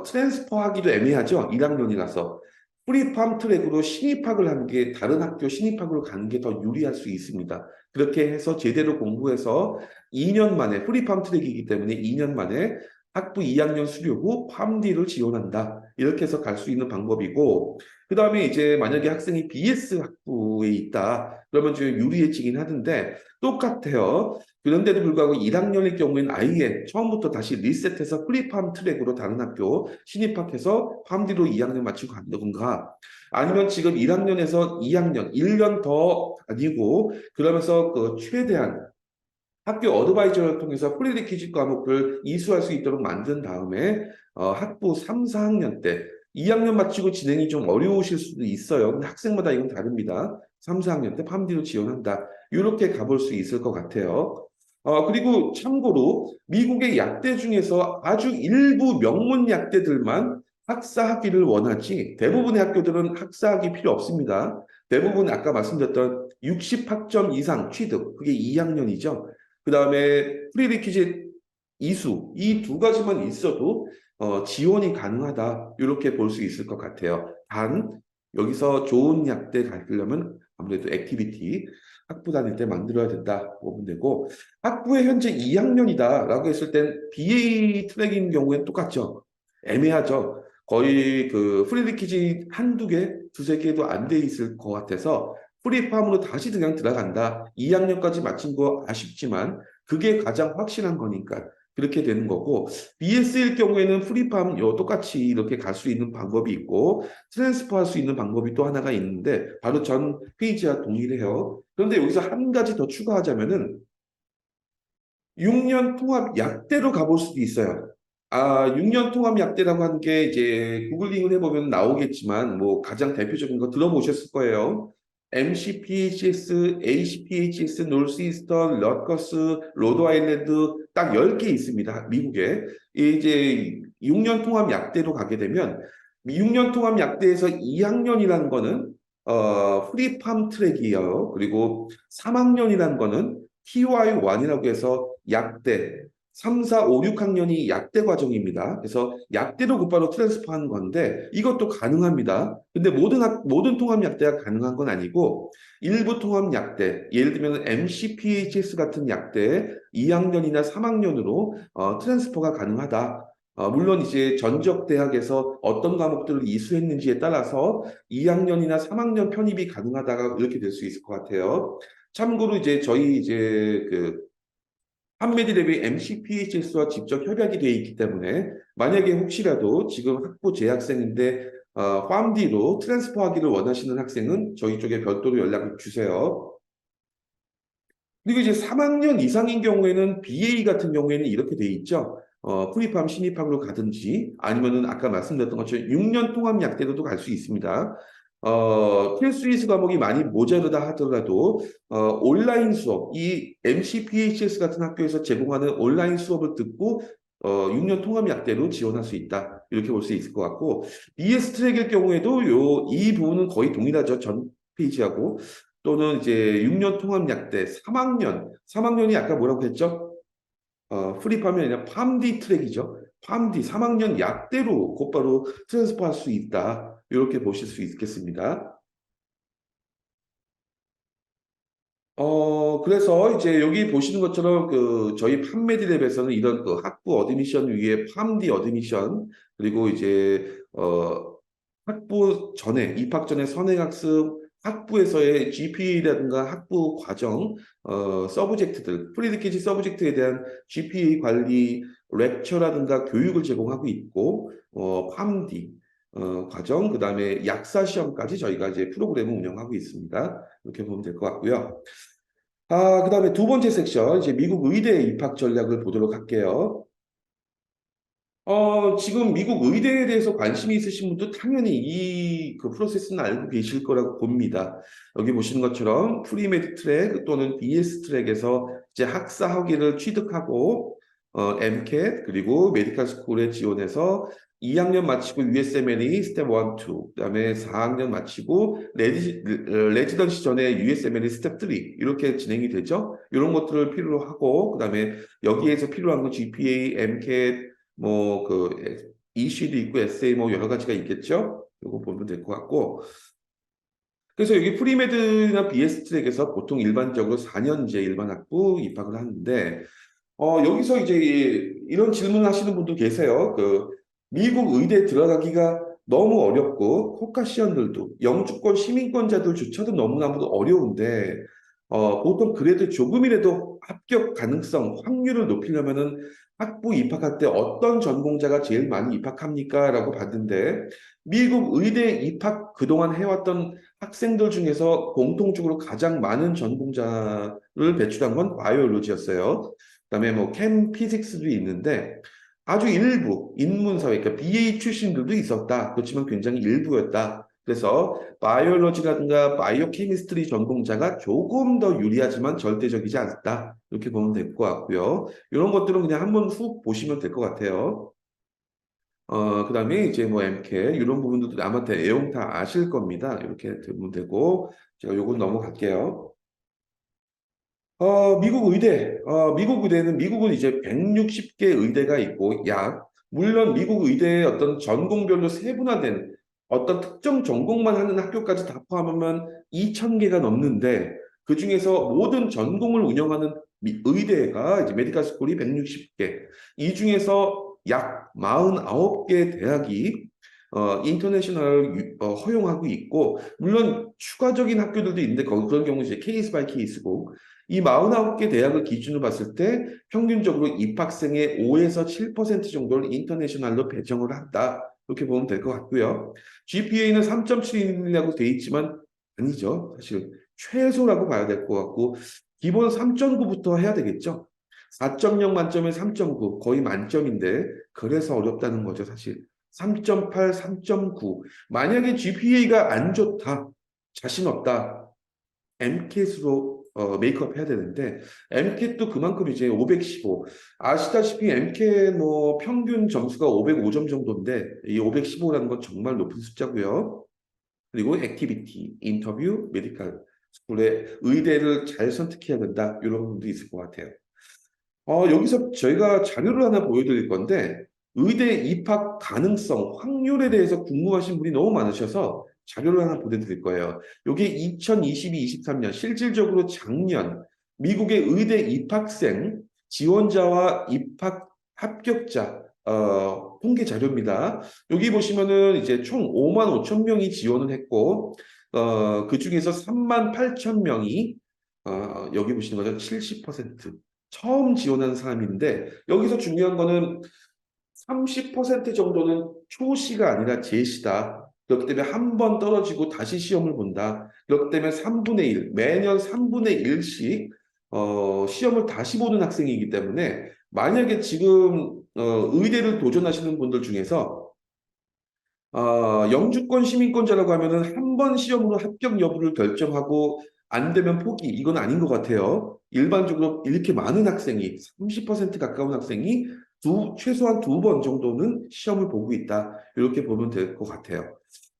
트랜스퍼 하기도 애매하죠. 1학년이라서 프리팜 트랙으로 신입학을 하는 게 다른 학교 신입학으로 가는 게 더 유리할 수 있습니다. 그렇게 해서 제대로 공부해서 2년 만에 프리팜 트랙이기 때문에 2년 만에 학부 2학년 수료 후 팜디를 지원한다. 이렇게 해서 갈 수 있는 방법이고, 그 다음에 이제 만약에 학생이 BS 학부에 있다. 그러면 좀 유리해지긴 하는데, 똑같아요. 그런데도 불구하고 1학년일 경우에는 아예 처음부터 다시 리셋해서 프리팜 트랙으로 다른 학교 신입학해서 팜디로 2학년 마치고 간다던가, 아니면 지금 1학년에서 2학년, 1년 더 다니고, 그러면서 그 최대한 학교 어드바이저를 통해서 프리리퀴즈 과목을 이수할 수 있도록 만든 다음에 학부 3, 4학년 때 2학년 마치고 진행이 좀 어려우실 수도 있어요. 근데 학생마다 이건 다릅니다. 3, 4학년 때 팜디로 지원한다. 이렇게 가볼 수 있을 것 같아요. 그리고 참고로 미국의 약대 중에서 아주 일부 명문 약대들만 학사학위를 원하지 대부분의 학교들은 학사학위 필요 없습니다. 대부분 아까 말씀드렸던 60학점 이상 취득, 그게 2학년이죠. 그 다음에 프리리퀴짓 이수 이 두 가지만 있어도 지원이 가능하다 이렇게 볼 수 있을 것 같아요. 단 여기서 좋은 약대 가려면 아무래도 액티비티 학부 다닐 때 만들어야 된다 보면 되고 학부에 현재 2학년이다라고 했을 땐 BA 트랙인 경우엔 똑같죠. 애매하죠. 거의 그 프리리퀴지 한두 개, 두세 개도 안 돼 있을 것 같아서 프리팜으로 다시 그냥 들어간다. 2학년까지 마친 거 아쉽지만 그게 가장 확실한 거니까 그렇게 되는 거고 BS일 경우에는 프리팜 똑같이 이렇게 갈 수 있는 방법이 있고 트랜스퍼 할 수 있는 방법이 또 하나가 있는데 바로 전 페이지와 동일해요. 그런데 여기서 한 가지 더 추가하자면은 6년 통합 약대로 가볼 수도 있어요. 6년 통합 약대라고 하는 게 이제 구글링을 해보면 나오겠지만 뭐 가장 대표적인 거 들어보셨을 거예요. MCPHS, ACPHS, 노스이스턴, 러커스, 로드아일랜드 딱 10개 있습니다. 미국에. 이제 6년 통합 약대로 가게 되면 6년 통합 약대에서 2학년이라는 거는 프리팜 트랙이에요. 그리고 3학년이라는 거는 TY1이라고 해서 약대, 3, 4, 5, 6학년이 약대 과정입니다. 그래서 약대로 곧바로 트랜스퍼하는 건데 이것도 가능합니다. 근데 모든 통합 약대가 가능한 건 아니고 일부 통합 약대, 예를 들면 MCPHS 같은 약대 2학년이나 3학년으로 트랜스퍼가 가능하다. 물론 이제 전적 대학에서 어떤 과목들을 이수했는지에 따라서 2학년이나 3학년 편입이 가능하다가 이렇게 될 수 있을 것 같아요. 참고로 이제 저희 이제 그 한메디랩이 MCPHS와 직접 협약이 돼 있기 때문에 만약에 혹시라도 지금 학부 재학생인데 PharmD로 트랜스퍼하기를 원하시는 학생은 저희 쪽에 별도로 연락을 주세요. 그리고 이제 3학년 이상인 경우에는 BA 같은 경우에는 이렇게 돼 있죠. 프리팜 신입학으로 가든지 아니면은 아까 말씀드렸던 것처럼 6년 통합 약대로도 갈 수 있습니다. 필수이수 과목이 많이 모자르다 하더라도 온라인 수업, 이 MCPHS 같은 학교에서 제공하는 온라인 수업을 듣고 6년 통합 약대로 지원할 수 있다. 이렇게 볼 수 있을 것 같고 BS 트랙일 경우에도 이 부분은 거의 동일하죠. 전 페이지하고 또는 이제 6년 통합 약대 3학년이 아까 뭐라고 했죠? 프리팜이 아니라 팜디 트랙이죠. 팜디 3학년 약대로 곧바로 트랜스퍼 할 수 있다. 이렇게 보실 수 있겠습니다. 그래서 이제 여기 보시는 것처럼 그 저희 판매디랩에서는 이런 그 학부 어드미션 위에 팜디 어드미션 그리고 이제 학부 전에 입학 전에 선행학습 학부에서의 GPA라든가 학부 과정 서브젝트들 프리리퀴지 서브젝트에 대한 GPA 관리 렉처라든가 교육을 제공하고 있고 팜디 과정 그다음에 약사 시험까지 저희가 이제 프로그램을 운영하고 있습니다. 이렇게 보면 될 것 같고요. 그다음에 두 번째 섹션 이제 미국 의대 입학 전략을 보도록 할게요. 지금 미국 의대에 대해서 관심이 있으신 분도 당연히 이 그 프로세스는 알고 계실 거라고 봅니다. 여기 보시는 것처럼 프리메드 트랙 또는 BS 트랙에서 이제 학사 학위를 취득하고 MCAT 그리고 메디컬 스쿨에 지원해서 2학년 마치고 USMLE 스텝 1, 2, 그다음에 4학년 마치고 레지던시 전에 USMLE 스텝 3 이렇게 진행이 되죠. 이런 것들을 필요로 하고 그다음에 여기에서 필요한 건 GPA, MCAT 뭐 그 EC도 있고 SA 뭐 여러 가지가 있겠죠. 이거 보면 될 것 같고. 그래서 여기 프리메드나 BS 트랙에서 보통 일반적으로 4년제 일반 학부 입학을 하는데 여기서 이제 이런 질문을 하시는 분도 계세요. 그 미국 의대 들어가기가 너무 어렵고 코카시언들도 영주권 시민권자들조차도 너무나도 어려운데 보통 그래도 조금이라도 합격 가능성 확률을 높이려면은 학부 입학할 때 어떤 전공자가 제일 많이 입학합니까? 라고 봤는데 미국 의대 입학 그동안 해왔던 학생들 중에서 공통적으로 가장 많은 전공자를 배출한 건 바이올로지였어요. 그다음에 뭐 캠 피직스도 있는데 아주 일부 인문사회 그러니까 BA 출신들도 있었다. 그렇지만 굉장히 일부였다. 그래서 바이올로지라든가 바이오 케미스트리 전공자가 조금 더 유리하지만 절대적이지 않다. 이렇게 보면 될 것 같고요. 이런 것들은 그냥 한번 훅 보시면 될 것 같아요. 그다음에 이제 뭐 MCAT 이런 부분들도 아마 내용 다 아실 겁니다. 이렇게 되면 되고 제가 요건 넘어갈게요. 미국 의대는 미국은 이제 160개 의대가 있고 물론 미국 의대의 어떤 전공별로 세분화된 어떤 특정 전공만 하는 학교까지 다 포함하면 2,000개가 넘는데 그중에서 모든 전공을 운영하는 의대가 이제 메디컬 스쿨이 160개. 이 중에서 약 49개 대학이 인터내셔널 허용하고 있고, 물론 추가적인 학교들도 있는데 그런 경우 이제 케이스 바이 케이스고, 이 49개 대학을 기준으로 봤을 때 평균적으로 입학생의 5에서 7% 정도를 인터내셔널로 배정을 한다. 이렇게 보면 될 것 같고요. GPA는 3.7이라고 돼 있지만 아니죠. 사실 최소라고 봐야 될 것 같고, 기본 3.9부터 해야 되겠죠. 4.0 만점에 3.9 거의 만점인데 그래서 어렵다는 거죠, 사실. 3.8, 3.9. 만약에 GPA가 안 좋다, 자신 없다, MCAT으로 메이크업 해야 되는데 MCAT도 그만큼 이제 515. 아시다시피 MCAT 뭐 평균 점수가 505점 정도인데 이 515라는 건 정말 높은 숫자고요. 그리고 액티비티, 인터뷰, 메디컬 스쿨의 의대를 잘 선택해야 된다. 이런 부분도 있을 것 같아요. 여기서 저희가 자료를 하나 보여드릴 건데, 의대 입학 가능성, 확률에 대해서 궁금하신 분이 너무 많으셔서 자료를 하나 보내드릴 거예요. 이게 2022-23년, 실질적으로 작년, 미국의 의대 입학생, 지원자와 입학 합격자, 통계 자료입니다. 여기 보시면은 이제 총 5만 5천 명이 지원을 했고, 그 중에서 3만 8천 명이, 여기 보시는 거죠. 70%. 처음 지원하는 사람인데 여기서 중요한 거는 30% 정도는 초시가 아니라 제시다. 그렇기 때문에 한 번 떨어지고 다시 시험을 본다. 그렇기 때문에 3분의 1, 매년 3분의 1씩 시험을 다시 보는 학생이기 때문에 만약에 지금 의대를 도전하시는 분들 중에서 영주권 시민권자라고 하면은 한 번 시험으로 합격 여부를 결정하고 안 되면 포기. 이건 아닌 것 같아요. 일반적으로 이렇게 많은 학생이 30% 가까운 학생이 최소한 2번 정도는 시험을 보고 있다. 이렇게 보면 될 것 같아요.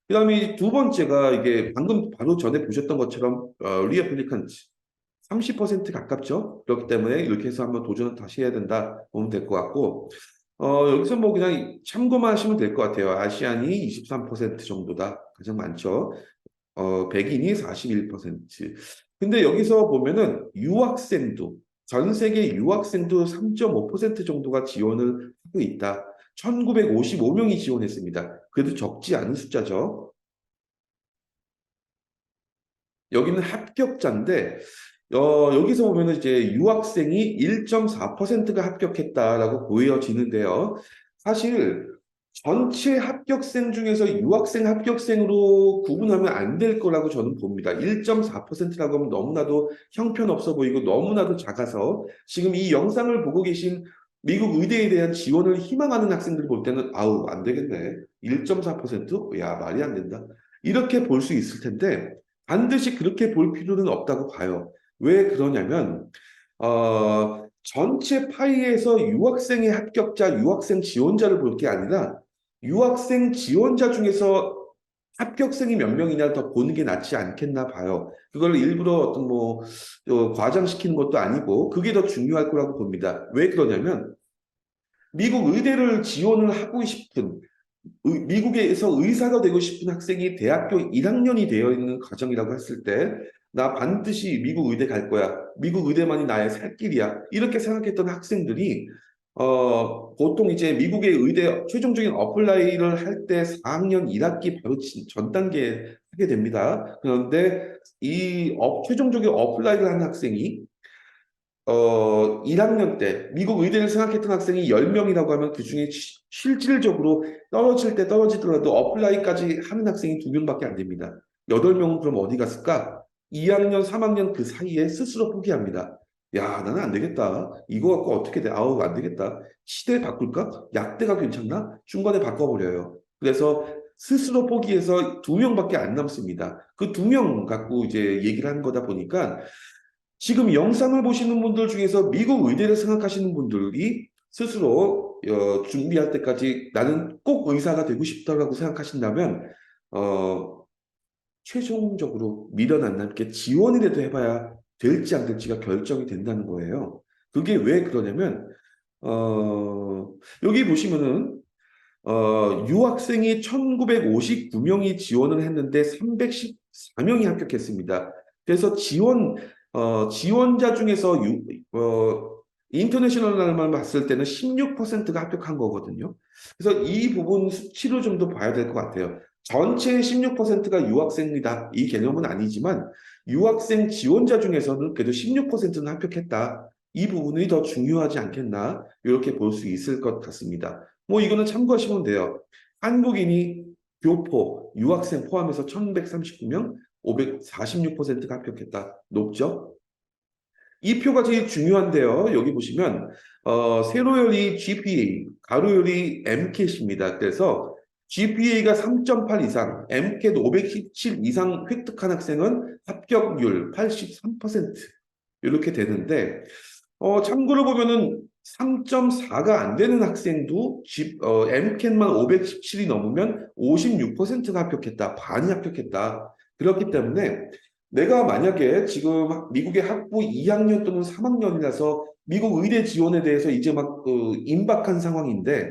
그다음에 두 번째가 이게 방금 바로 전에 보셨던 것처럼 리애플리컨트 30% 가깝죠. 그렇기 때문에 이렇게 해서 한번 도전을 다시 해야 된다 보면 될 것 같고 여기서 뭐 그냥 참고만 하시면 될 것 같아요. 아시안이 23% 정도다. 가장 많죠. 백인이 41%. 근데 여기서 보면은 유학생도, 전 세계 유학생도 3.5% 정도가 지원을 하고 있다. 1955명이 지원했습니다. 그래도 적지 않은 숫자죠. 여기는 합격자인데, 여기서 보면은 이제 유학생이 1.4%가 합격했다라고 보여지는데요. 사실 전체 합격생 중에서 유학생 합격생으로 구분하면 안 될 거라고 저는 봅니다. 1.4%라고 하면 너무나도 형편없어 보이고 너무나도 작아서 지금 이 영상을 보고 계신 미국 의대에 대한 지원을 희망하는 학생들 볼 때는 아우 안 되겠네. 1.4%? 야 말이 안 된다. 이렇게 볼 수 있을 텐데 반드시 그렇게 볼 필요는 없다고 봐요. 왜 그러냐면 전체 파이에서 유학생의 합격자, 유학생 지원자를 볼 게 아니라 유학생 지원자 중에서 합격생이 몇 명이냐 더 보는 게 낫지 않겠나 봐요. 그걸 일부러 어떤 뭐 과장시키는 것도 아니고 그게 더 중요할 거라고 봅니다. 왜 그러냐면 미국 의대를 지원을 하고 싶은 미국에서 의사가 되고 싶은 학생이 대학교 1학년이 되어 있는 과정이라고 했을 때, 나 반드시 미국 의대 갈 거야. 미국 의대만이 나의 살 길이야. 이렇게 생각했던 학생들이, 보통 이제 미국의 의대 최종적인 어플라이를 할 때 4학년 1학기 바로 전 단계에 하게 됩니다. 그런데 최종적인 어플라이를 한 학생이 1학년 때 미국 의대를 생각했던 학생이 10명이라고 하면 그중에 실질적으로 떨어질 때 떨어지더라도 어플라이까지 하는 학생이 2명밖에 안 됩니다. 8명은 그럼 어디 갔을까? 2학년, 3학년 그 사이에 스스로 포기합니다. 야, 나는 안 되겠다. 이거 갖고 어떻게 돼? 아우, 안 되겠다. 시대 바꿀까? 약대가 괜찮나? 중간에 바꿔버려요. 그래서 스스로 포기해서 2명밖에 안 남습니다. 그 2명 갖고 이제 얘기를 하는 거다 보니까 지금 영상을 보시는 분들 중에서 미국 의대를 생각하시는 분들이 스스로 준비할 때까지 나는 꼭 의사가 되고 싶다라고 생각하신다면 어, 최종적으로 미련 안 남게 지원이라도 해봐야 될지 안 될지가 결정이 된다는 거예요. 그게 왜 그러냐면 여기 보시면은 유학생이 1959명이 지원을 했는데 314명이 합격했습니다. 그래서 지원자 중에서 인터내셔널만 봤을 때는 16%가 합격한 거거든요. 그래서 이 부분 수치로 좀 더 봐야 될 것 같아요. 전체 16%가 유학생이다. 이 개념은 아니지만 유학생 지원자 중에서는 그래도 16%는 합격했다. 이 부분이 더 중요하지 않겠나? 이렇게 볼 수 있을 것 같습니다. 뭐 이거는 참고하시면 돼요. 한국인이 교포, 유학생 포함해서 1139명, 546%가 합격했다. 높죠? 이 표가 제일 중요한데요. 여기 보시면 세로열이 GPA, 가로열이 MCAT입니다. 그래서 GPA가 3.8 이상, MCAT 517 이상 획득한 학생은 합격률 83% 이렇게 되는데 참고로 보면은 3.4가 안 되는 학생도 MCAT만 517이 넘으면 56%가 합격했다. 반이 합격했다. 그렇기 때문에 내가 만약에 지금 미국의 학부 2학년 또는 3학년이라서 미국 의대 지원에 대해서 이제 막 임박한 상황인데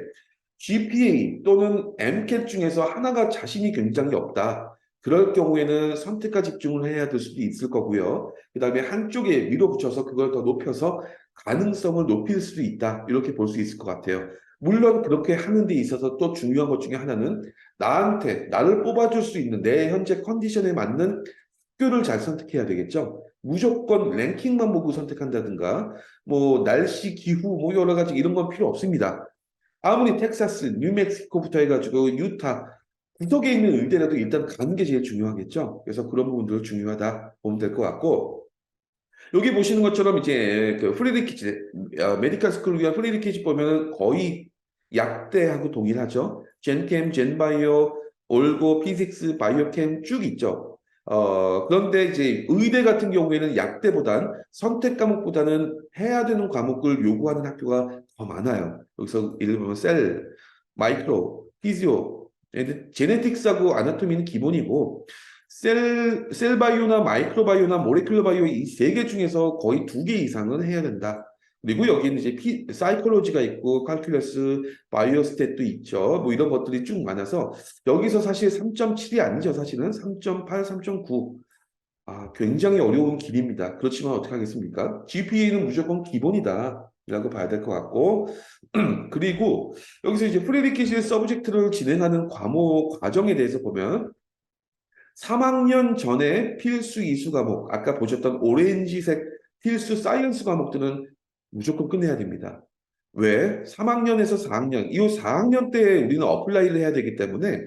GPA 또는 MCAT 중에서 하나가 자신이 굉장히 없다. 그럴 경우에는 선택과 집중을 해야 될 수도 있을 거고요. 그 다음에 한쪽에 밀어붙여서 그걸 더 높여서 가능성을 높일 수도 있다. 이렇게 볼 수 있을 것 같아요. 물론 그렇게 하는 데 있어서 또 중요한 것 중에 하나는 나를 뽑아줄 수 있는 내 현재 컨디션에 맞는 학교를 잘 선택해야 되겠죠. 무조건 랭킹만 보고 선택한다든가, 뭐, 날씨, 기후, 뭐, 여러 가지 이런 건 필요 없습니다. 아무리 텍사스, 뉴멕시코부터 해가지고 유타, 구석에 있는 의대라도 일단 가는 게 제일 중요하겠죠. 그래서 그런 부분들 중요하다 보면 될 것 같고, 여기 보시는 것처럼 이제 그 프리리퀴즈, 메디컬 스쿨을 위한 프리리퀴즈 보면은 거의 약대하고 동일하죠. 젠캠, 젠바이오, 올고, 피직스, 바이오캠 쭉 있죠. 그런데 이제 의대 같은 경우에는 약대보단 선택 과목보다는 해야 되는 과목을 요구하는 학교가 더 많아요. 여기서 예를 들면 셀, 마이크로, 피지오, 제네틱스하고 아나토미는 기본이고 셀바이오나 마이크로바이오나 모레큘러 바이오 이 세 개 중에서 거의 두 개 이상은 해야 된다. 그리고 여기는 이제 사이콜로지가 있고 칼큘러스, 바이오스탯도 있죠. 뭐 이런 것들이 쭉 많아서 여기서 사실 3.7이 아니죠. 사실은 3.8, 3.9. 아, 굉장히 어려운 길입니다. 그렇지만 어떻게 하겠습니까? GPA는 무조건 기본이다. 라고 봐야 될 것 같고 그리고 여기서 이제 프리리퀴즈 서브젝트를 진행하는 과목 과정에 대해서 보면 3학년 전에 필수 이수 과목, 아까 보셨던 오렌지색 필수 사이언스 과목들은 무조건 끝내야 됩니다. 왜? 3학년에서 4학년, 이 4학년 때 우리는 어플라이를 해야 되기 때문에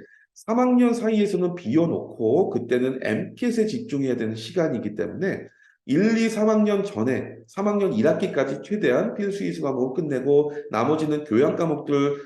3학년 사이에서는 비워놓고 그때는 MCAT에 집중해야 되는 시간이기 때문에 1, 2, 3학년 전에 3학년 1학기까지 최대한 필수 이수 과목을 끝내고 나머지는 교양 과목들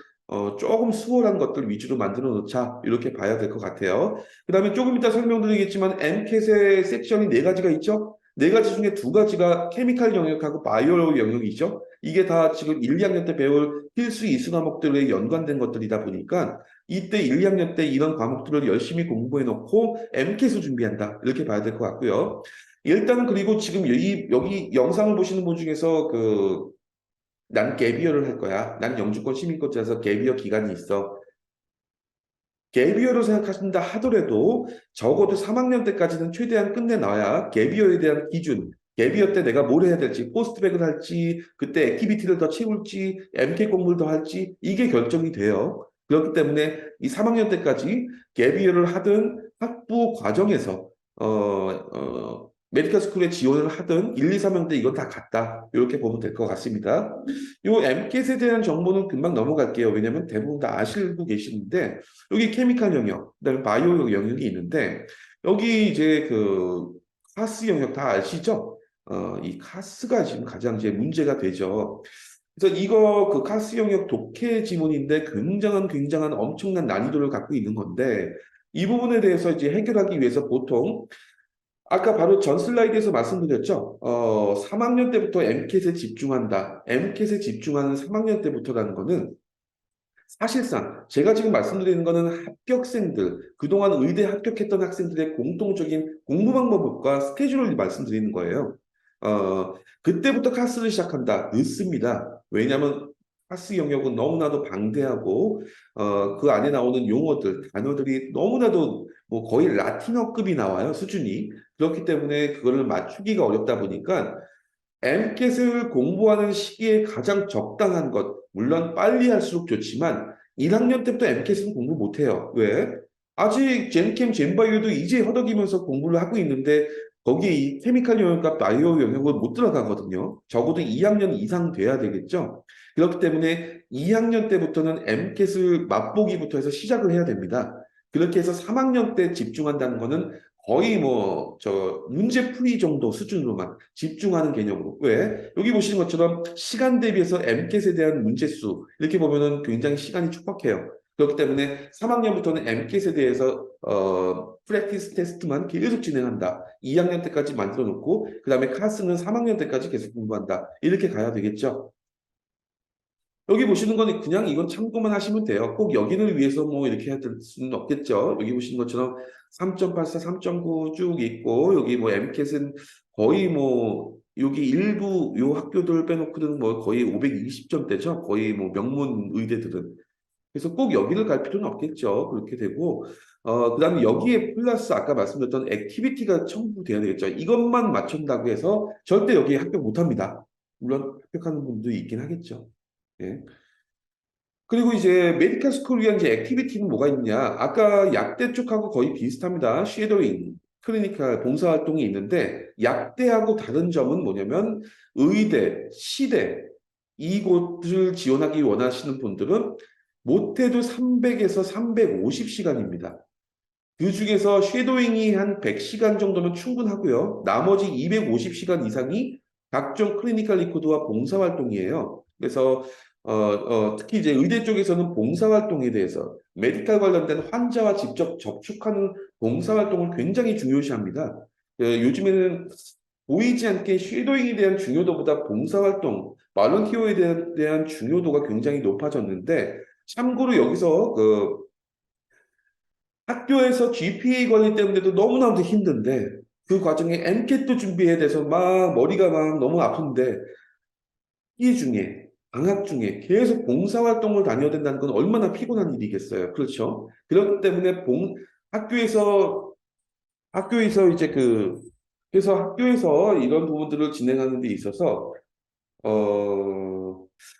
조금 수월한 것들 위주로 만들어 놓자 이렇게 봐야 될 것 같아요. 그 다음에 조금 이따 설명드리겠지만 MCAT의 섹션이 네 가지가 있죠. 네 가지 중에 두 가지가 케미칼 영역하고 바이오 영역이죠. 이게 다 지금 1, 2학년 때 배울 필수 이수 과목들에 연관된 것들이다 보니까 이때 1, 2학년 때 이런 과목들을 열심히 공부해 놓고 MCAT을 준비한다 이렇게 봐야 될 것 같고요. 일단은 그리고 지금 여기 영상을 보시는 분 중에서 난 갭이어를 할 거야. 난 영주권 시민권자라서 갭이어 기간이 있어. 갭이어로 생각하신다 하더라도 적어도 3학년 때까지는 최대한 끝내놔야 갭이어에 대한 기준, 갭이어 때 내가 뭘 해야 될지, 포스트백을 할지, 그때 액티비티를 더 채울지, MK 공부를 더 할지 이게 결정이 돼요. 그렇기 때문에 이 3학년 때까지 갭이어를 하든 학부 과정에서 메디컬 스쿨에 지원을 하든 1, 2, 3학년 때 이건 다 같다. 이렇게 보면 될 것 같습니다. 요 MCAT에 대한 정보는 금방 넘어갈게요. 왜냐면 대부분 다 아시고 계시는데 여기 케미칼 영역, 그다음에 바이오 영역이 있는데 여기 이제 카스 영역 다 아시죠? 이 카스가 지금 가장 이제 문제가 되죠. 그래서 이거 카스 영역 독해 지문인데 굉장한 엄청난 난이도를 갖고 있는 건데 이 부분에 대해서 이제 해결하기 위해서 보통 아까 바로 전 슬라이드에서 말씀드렸죠. 3학년 때부터 MCAT에 집중한다. MCAT에 집중하는 3학년 때부터라는 거는 사실상 제가 지금 말씀드리는 거는 합격생들, 그동안 의대 합격했던 학생들의 공통적인 공부 방법과 스케줄을 말씀드리는 거예요. 그때부터 카스를 시작한다. 늦습니다. 왜냐하면 카스 영역은 너무나도 방대하고 그 안에 나오는 용어들, 단어들이 너무나도 뭐 거의 라틴어급이 나와요. 수준이. 그렇기 때문에 그거를 맞추기가 어렵다 보니까 MCAT을 공부하는 시기에 가장 적당한 것, 물론 빨리 할수록 좋지만 1학년 때부터 MCAT은 공부 못해요. 왜? 아직 젠캠, 젠바이오도 이제 허덕이면서 공부를 하고 있는데 거기에 이 케미칼 영역과 바이오 영역을 못 들어가거든요. 적어도 2학년 이상 돼야 되겠죠. 그렇기 때문에 2학년 때부터는 MCAT을 맛보기부터 해서 시작을 해야 됩니다. 그렇게 해서 3학년 때 집중한다는 거는 거의 뭐, 문제풀이 정도 수준으로만 집중하는 개념으로. 왜? 여기 보시는 것처럼 시간 대비해서 MCAT에 대한 문제수, 이렇게 보면은 굉장히 시간이 촉박해요. 그렇기 때문에 3학년부터는 MCAT에 대해서, 프랙티스 테스트만 계속 진행한다. 2학년 때까지 만들어 놓고, 그 다음에 카스는 3학년 때까지 계속 공부한다. 이렇게 가야 되겠죠. 여기 보시는 거는 그냥 이건 참고만 하시면 돼요. 꼭 여기를 위해서 뭐 이렇게 해야 될 수는 없겠죠. 여기 보시는 것처럼 3.84, 3.9 쭉 있고, 여기 뭐 MCAT은 거의 뭐, 여기 일부 요 학교들 빼놓고는 뭐 거의 520점대죠. 거의 뭐 명문 의대들은. 그래서 꼭 여기를 갈 필요는 없겠죠. 그렇게 되고, 그다음에 여기에 플러스 아까 말씀드렸던 액티비티가 첨부돼야 되겠죠. 이것만 맞춘다고 해서 절대 여기에 합격 못 합니다. 물론 합격하는 분도 있긴 하겠죠. 예. 그리고 이제 메디컬 스쿨 위한 이제 액티비티는 뭐가 있냐? 아까 약대 쪽하고 거의 비슷합니다. 쉐도잉, 클리니컬 봉사활동이 있는데 약대하고 다른 점은 뭐냐면 의대, 시대 이곳을 지원하기 원하시는 분들은 못해도 300에서 350시간입니다. 그 중에서 쉐도잉이 한 100시간 정도면 충분하고요. 나머지 250시간 이상이 각종 클리니컬 리코드와 봉사활동이에요. 그래서 특히 이제 의대 쪽에서는 봉사활동에 대해서 메디칼 관련된 환자와 직접 접촉하는 봉사활동을 굉장히 중요시합니다. 요즘에는 보이지 않게 쉐도잉에 대한 중요도보다 봉사활동, 말론티어에 대한 중요도가 굉장히 높아졌는데 참고로 여기서 학교에서 GPA 관리 때문에도 너무나도 힘든데 그 과정에 MCAT도 준비해야 돼서 막 머리가 막 너무 아픈데 이 중에 방학 중에 계속 봉사활동을 다녀야 된다는 건 얼마나 피곤한 일이겠어요. 그렇죠? 그렇기 때문에 학교에서 학교에서 이제 그래서 학교에서 이런 부분들을 진행하는 데 있어서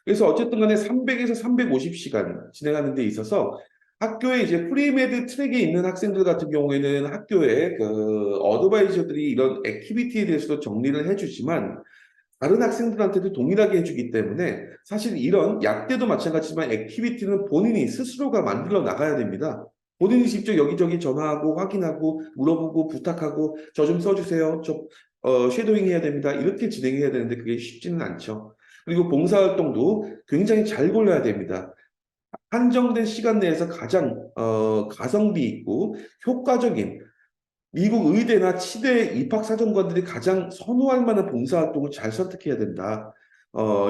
그래서 어쨌든 간에 300에서 350시간 진행하는 데 있어서 학교에 이제 프리메드 트랙에 있는 학생들 같은 경우에는 학교에 어드바이저들이 이런 액티비티에 대해서도 정리를 해주지만 다른 학생들한테도 동일하게 해주기 때문에 사실 이런 약대도 마찬가지지만 액티비티는 본인이 스스로가 만들어 나가야 됩니다. 본인이 직접 여기저기 전화하고 확인하고 물어보고 부탁하고 저 좀 써주세요. 쉐도잉 해야 됩니다. 이렇게 진행해야 되는데 그게 쉽지는 않죠. 그리고 봉사활동도 굉장히 잘 골라야 됩니다. 한정된 시간 내에서 가장 가성비 있고 효과적인 미국 의대나 치대 입학사정관들이 가장 선호할 만한 봉사활동을 잘 선택해야 된다.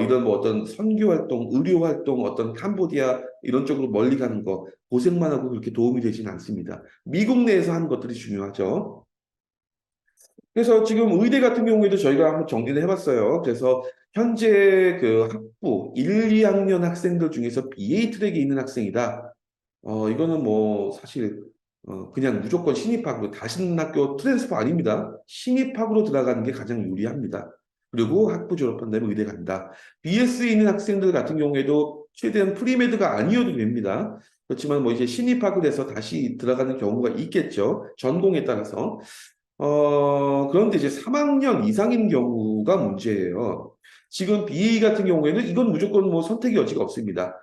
이런 뭐 어떤 선교활동, 의료활동, 어떤 캄보디아 이런 쪽으로 멀리 가는 거 고생만 하고 그렇게 도움이 되지는 않습니다. 미국 내에서 하는 것들이 중요하죠. 그래서 지금 의대 같은 경우에도 저희가 한번 정리를 해봤어요. 그래서 현재 그 학부 1, 2학년 학생들 중에서 BA 트랙에 있는 학생이다. 이거는 뭐 사실 그냥 무조건 신입학으로 다시는 학교 트랜스퍼 아닙니다. 신입학으로 들어가는 게 가장 유리합니다. 그리고 학부 졸업한 다음에 의대 간다. BS에 있는 학생들 같은 경우에도 최대한 프리메드가 아니어도 됩니다. 그렇지만 뭐 이제 신입학을 해서 다시 들어가는 경우가 있겠죠. 전공에 따라서. 그런데 이제 3학년 이상인 경우가 문제예요. 지금 BA 같은 경우에는 이건 무조건 뭐 선택의 여지가 없습니다.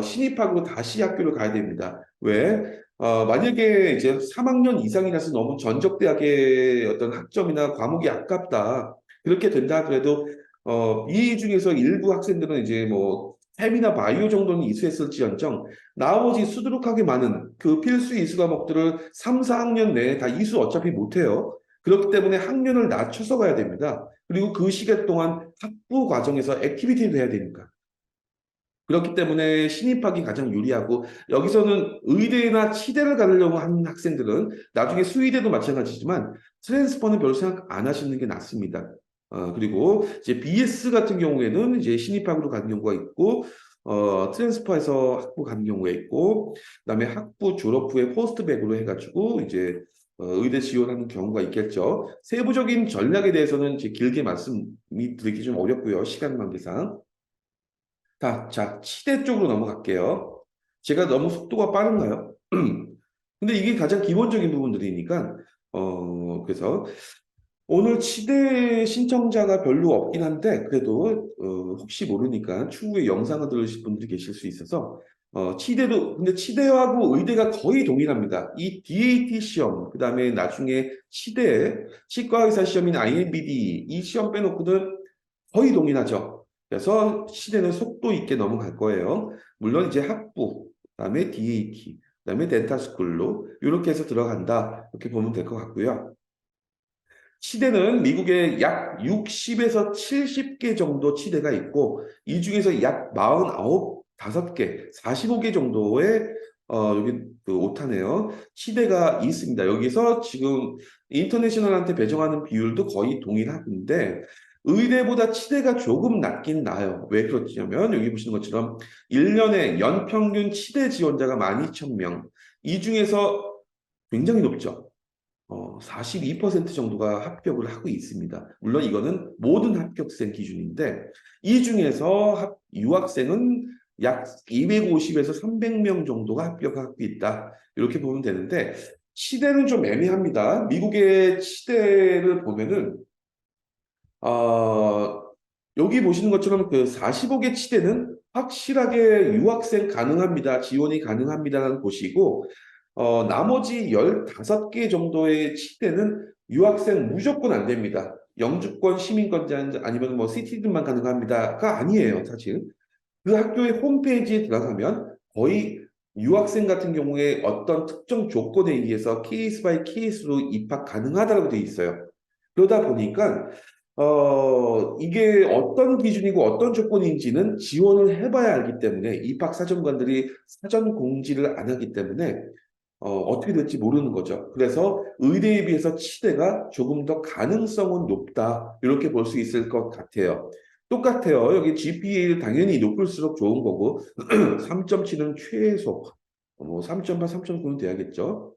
신입학으로 다시 학교를 가야 됩니다. 왜? 만약에 이제 3학년 이상이라서 너무 전적대학의 어떤 학점이나 과목이 아깝다. 그렇게 된다 하더라도, BA 중에서 일부 학생들은 이제 뭐, 햄이나 바이오 정도는 이수했을지언정, 나머지 수두룩하게 많은 그 필수 이수 과목들을 3, 4학년 내에 다 이수 어차피 못해요. 그렇기 때문에 학년을 낮춰서 가야 됩니다. 그리고 그 시간 동안 학부 과정에서 액티비티도 해야 되니까. 그렇기 때문에 신입학이 가장 유리하고 여기서는 의대나 치대를 가려고 하는 학생들은 나중에 수의대도 마찬가지지만 트랜스퍼는 별로 생각 안 하시는 게 낫습니다. 그리고 이제 BS 같은 경우에는 이제 신입학으로 가는 경우가 있고 트랜스퍼에서 학부 가는 경우가 있고 그다음에 학부 졸업 후에 포스트백으로 해가지고 이제 의대 지원하는 경우가 있겠죠. 세부적인 전략에 대해서는 이제 길게 말씀이 드리기 좀 어렵고요. 시간 관계상. 자, 치대 쪽으로 넘어갈게요. 제가 너무 속도가 빠른가요? 근데 이게 가장 기본적인 부분들이니까, 그래서 오늘 치대 신청자가 별로 없긴 한데, 그래도, 혹시 모르니까 추후에 영상을 들으실 분들이 계실 수 있어서, 치대도, 근데 치대하고 의대가 거의 동일합니다. 이 DAT 시험, 그 다음에 나중에 치대, 치과의사 시험인 IMBD, 이 시험 빼놓고는 거의 동일하죠. 그래서 시대는 속도 있게 넘어갈 거예요. 물론 이제 학부, 그다음에 DAT, 그다음에 덴탈스쿨로 이렇게 해서 들어간다. 이렇게 보면 될 것 같고요. 치대는 미국에 약 60에서 70개 정도 치대가 있고 이 중에서 약 49, 5개, 45개 정도의 여기 그 오타네요. 치대가 있습니다. 여기서 지금 인터내셔널한테 배정하는 비율도 거의 동일한데 의대보다 치대가 조금 낮긴 나요. 왜 그렇냐면 여기 보시는 것처럼 1년에 연평균 치대 지원자가 12,000명. 이 중에서 굉장히 높죠. 42% 정도가 합격을 하고 있습니다. 물론 이거는 모든 합격생 기준인데 이 중에서 유학생은 약 250에서 300명 정도가 합격하고 있다. 이렇게 보면 되는데 치대는 좀 애매합니다. 미국의 치대를 보면은 어, 여기 보시는 것처럼 그 45개 치대는 확실하게 유학생 가능합니다. 지원이 가능합니다라는 곳이고 나머지 15개 정도의 치대는 유학생 무조건 안 됩니다. 영주권, 시민권자 아니면 뭐 시티즌만 가능합니다가 아니에요, 사실. 그 학교의 홈페이지에 들어가면 거의 유학생 같은 경우에 어떤 특정 조건에 의해서 케이스 바이 케이스로 입학 가능하다고 되어 있어요. 그러다 보니까 이게 어떤 기준이고 어떤 조건인지는 지원을 해봐야 알기 때문에 입학사정관들이 사전 공지를 안 하기 때문에 어떻게 될지 모르는 거죠. 그래서 의대에 비해서 치대가 조금 더 가능성은 높다. 이렇게 볼 수 있을 것 같아요. 똑같아요. 여기 GPA를 당연히 높을수록 좋은 거고 3.7은 최소 뭐 3.8, 3.9는 돼야겠죠.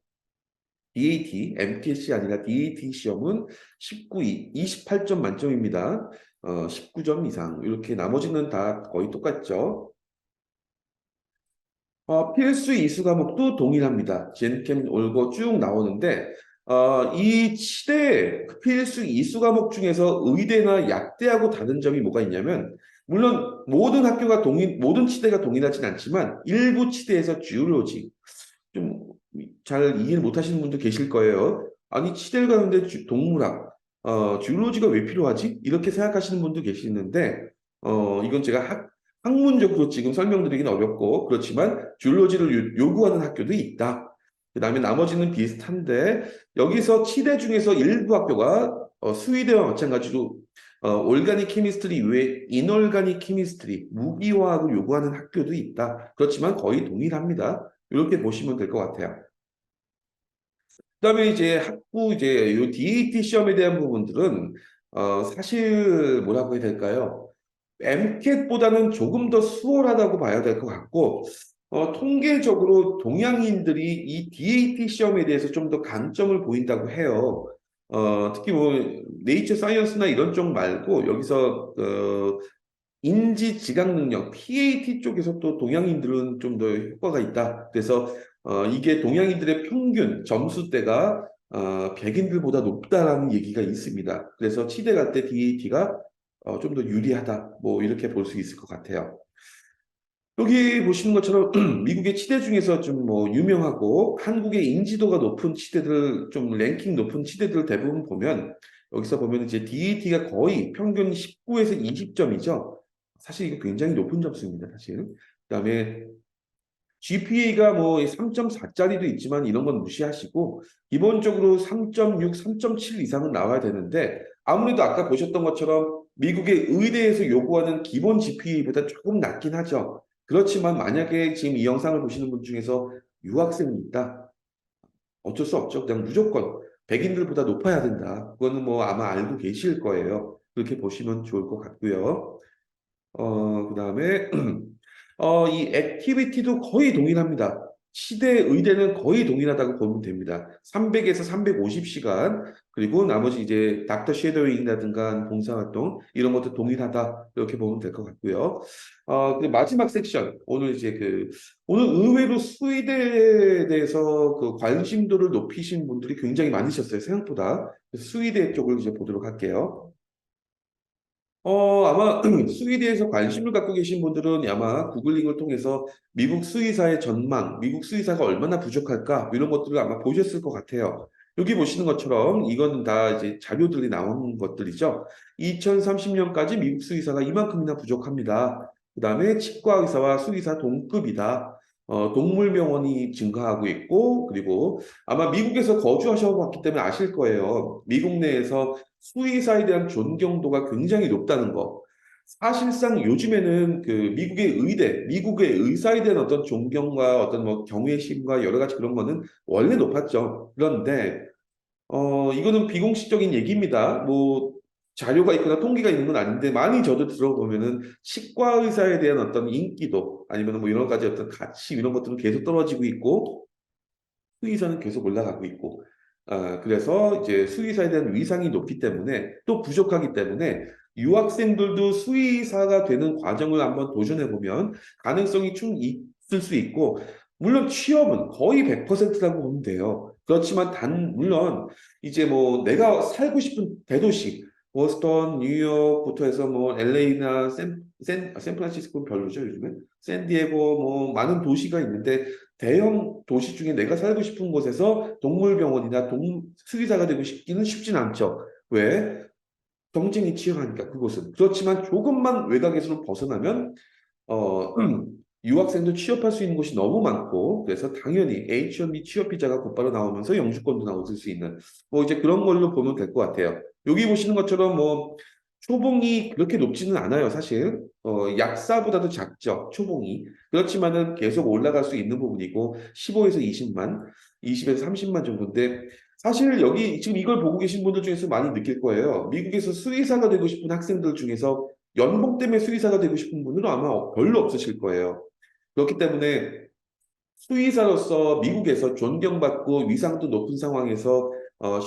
DAT, MTS이 아니라 DAT 시험은 19, 28점 만점입니다. 19점 이상. 이렇게 나머지는 다 거의 똑같죠. 필수 이수 과목도 동일합니다. 젠캠 올고 쭉 나오는데, 이 치대 필수 이수 과목 중에서 의대나 약대하고 다른 점이 뭐가 있냐면, 물론 모든 학교가 모든 치대가 동일하진 않지만, 일부 치대에서 듀로지, 좀 잘 이해를 못 하시는 분도 계실 거예요. 아니, 치대를 가는데 동물학, 듀로지가 왜 필요하지? 이렇게 생각하시는 분도 계시는데, 이건 제가 학문적으로 지금 설명드리기는 어렵고, 그렇지만 듀로지를 요구하는 학교도 있다. 그 다음에 나머지는 비슷한데, 여기서 치대 중에서 일부 학교가 수의대와 마찬가지로 올가닉 케미스트리 외에 인올가닉 케미스트리, 무기화학을 요구하는 학교도 있다. 그렇지만 거의 동일합니다. 이렇게 보시면 될 것 같아요. 그다음에 이제 학부 이제 요 DAT 시험에 대한 부분들은 사실 뭐라고 해야 될까요? MCAT보다는 조금 더 수월하다고 봐야 될 것 같고 통계적으로 동양인들이 이 DAT 시험에 대해서 좀 더 강점을 보인다고 해요. 특히 뭐 네이처 사이언스나 이런 쪽 말고 여기서 인지 지각 능력, PAT 쪽에서 또 동양인들은 좀 더 효과가 있다. 그래서 이게 동양인들의 평균 점수대가 백인들보다 높다라는 얘기가 있습니다. 그래서 치대 갈 때 DAT가 좀 더 유리하다. 뭐 이렇게 볼 수 있을 것 같아요. 여기 보시는 것처럼 미국의 치대 중에서 좀 뭐 유명하고 한국의 인지도가 높은 치대들, 좀 랭킹 높은 치대들 대부분 보면 여기서 보면 이제 DAT가 거의 평균 19에서 20점이죠. 사실 이거 굉장히 높은 점수입니다, 사실. 그다음에 GPA가 뭐 3.4짜리도 있지만 이런 건 무시하시고 기본적으로 3.6, 3.7 이상은 나와야 되는데 아무래도 아까 보셨던 것처럼 미국의 의대에서 요구하는 기본 GPA보다 조금 낮긴 하죠. 그렇지만 만약에 지금 이 영상을 보시는 분 중에서 유학생이 있다. 어쩔 수 없죠. 그냥 무조건 백인들보다 높아야 된다. 그거는 뭐 아마 알고 계실 거예요. 그렇게 보시면 좋을 것 같고요. 그다음에 이 액티비티도 거의 동일합니다. 시대 의대는 거의 동일하다고 보면 됩니다. 300에서 350시간, 그리고 나머지 이제 닥터 쉐도잉이라든가 봉사활동, 이런 것도 동일하다. 이렇게 보면 될 것 같고요. 그 마지막 섹션, 오늘 이제 오늘 의외로 수의대에 대해서 그 관심도를 높이신 분들이 굉장히 많으셨어요. 생각보다. 그래서 수의대 쪽을 이제 보도록 할게요. 아마 수의대에서 관심을 갖고 계신 분들은 아마 구글링을 통해서 미국 수의사의 전망, 미국 수의사가 얼마나 부족할까 이런 것들을 아마 보셨을 것 같아요. 여기 보시는 것처럼 이거는 다 이제 자료들이 나오는 것들이죠. 2030년까지 미국 수의사가 이만큼이나 부족합니다. 그다음에 치과 의사와 수의사 동급이다. 동물병원이 증가하고 있고, 그리고 아마 미국에서 거주하셔봤기 때문에 아실 거예요. 미국 내에서 수의사에 대한 존경도가 굉장히 높다는 거. 사실상 요즘에는 그 미국의 의대, 미국의 의사에 대한 어떤 존경과 어떤 뭐 경외심과 여러 가지 그런 거는 원래 높았죠. 그런데 이거는 비공식적인 얘기입니다. 뭐 자료가 있거나 통계가 있는 건 아닌데 많이 저도 들어보면은 치과 의사에 대한 어떤 인기도 아니면 뭐 여러 가지 어떤 가치 이런 것들은 계속 떨어지고 있고 수의사는 계속 올라가고 있고, 그래서 이제 수의사에 대한 위상이 높기 때문에 또 부족하기 때문에 유학생들도 수의사가 되는 과정을 한번 도전해 보면 가능성이 충분히 있을 수 있고, 물론 취업은 거의 100%라고 보면 돼요. 그렇지만 물론 이제 뭐 내가 살고 싶은 대도시, 보스턴, 뉴욕부터 해서 뭐 LA나 샌프란시스코는 별로죠, 요즘에. 샌디에고 뭐 많은 도시가 있는데 대형 도시 중에 내가 살고 싶은 곳에서 동물병원이나 수의사가 되고 싶기는 쉽진 않죠. 왜? 경쟁이 치열하니까 그곳은. 그렇지만 조금만 외곽에서 벗어나면 유학생도 취업할 수 있는 곳이 너무 많고, 그래서 당연히 H1B 취업 비자가 곧바로 나오면서 영주권도 나올 수 있는, 뭐 이제 그런 걸로 보면 될 것 같아요. 여기 보시는 것처럼 뭐 초봉이 그렇게 높지는 않아요, 사실. 약사보다도 작죠, 초봉이. 그렇지만은 계속 올라갈 수 있는 부분이고, 15에서 20만, 20에서 30만 정도인데, 사실 여기 지금 이걸 보고 계신 분들 중에서 많이 느낄 거예요. 미국에서 수의사가 되고 싶은 학생들 중에서 연봉 때문에 수의사가 되고 싶은 분은 아마 별로 없으실 거예요. 그렇기 때문에 수의사로서 미국에서 존경받고 위상도 높은 상황에서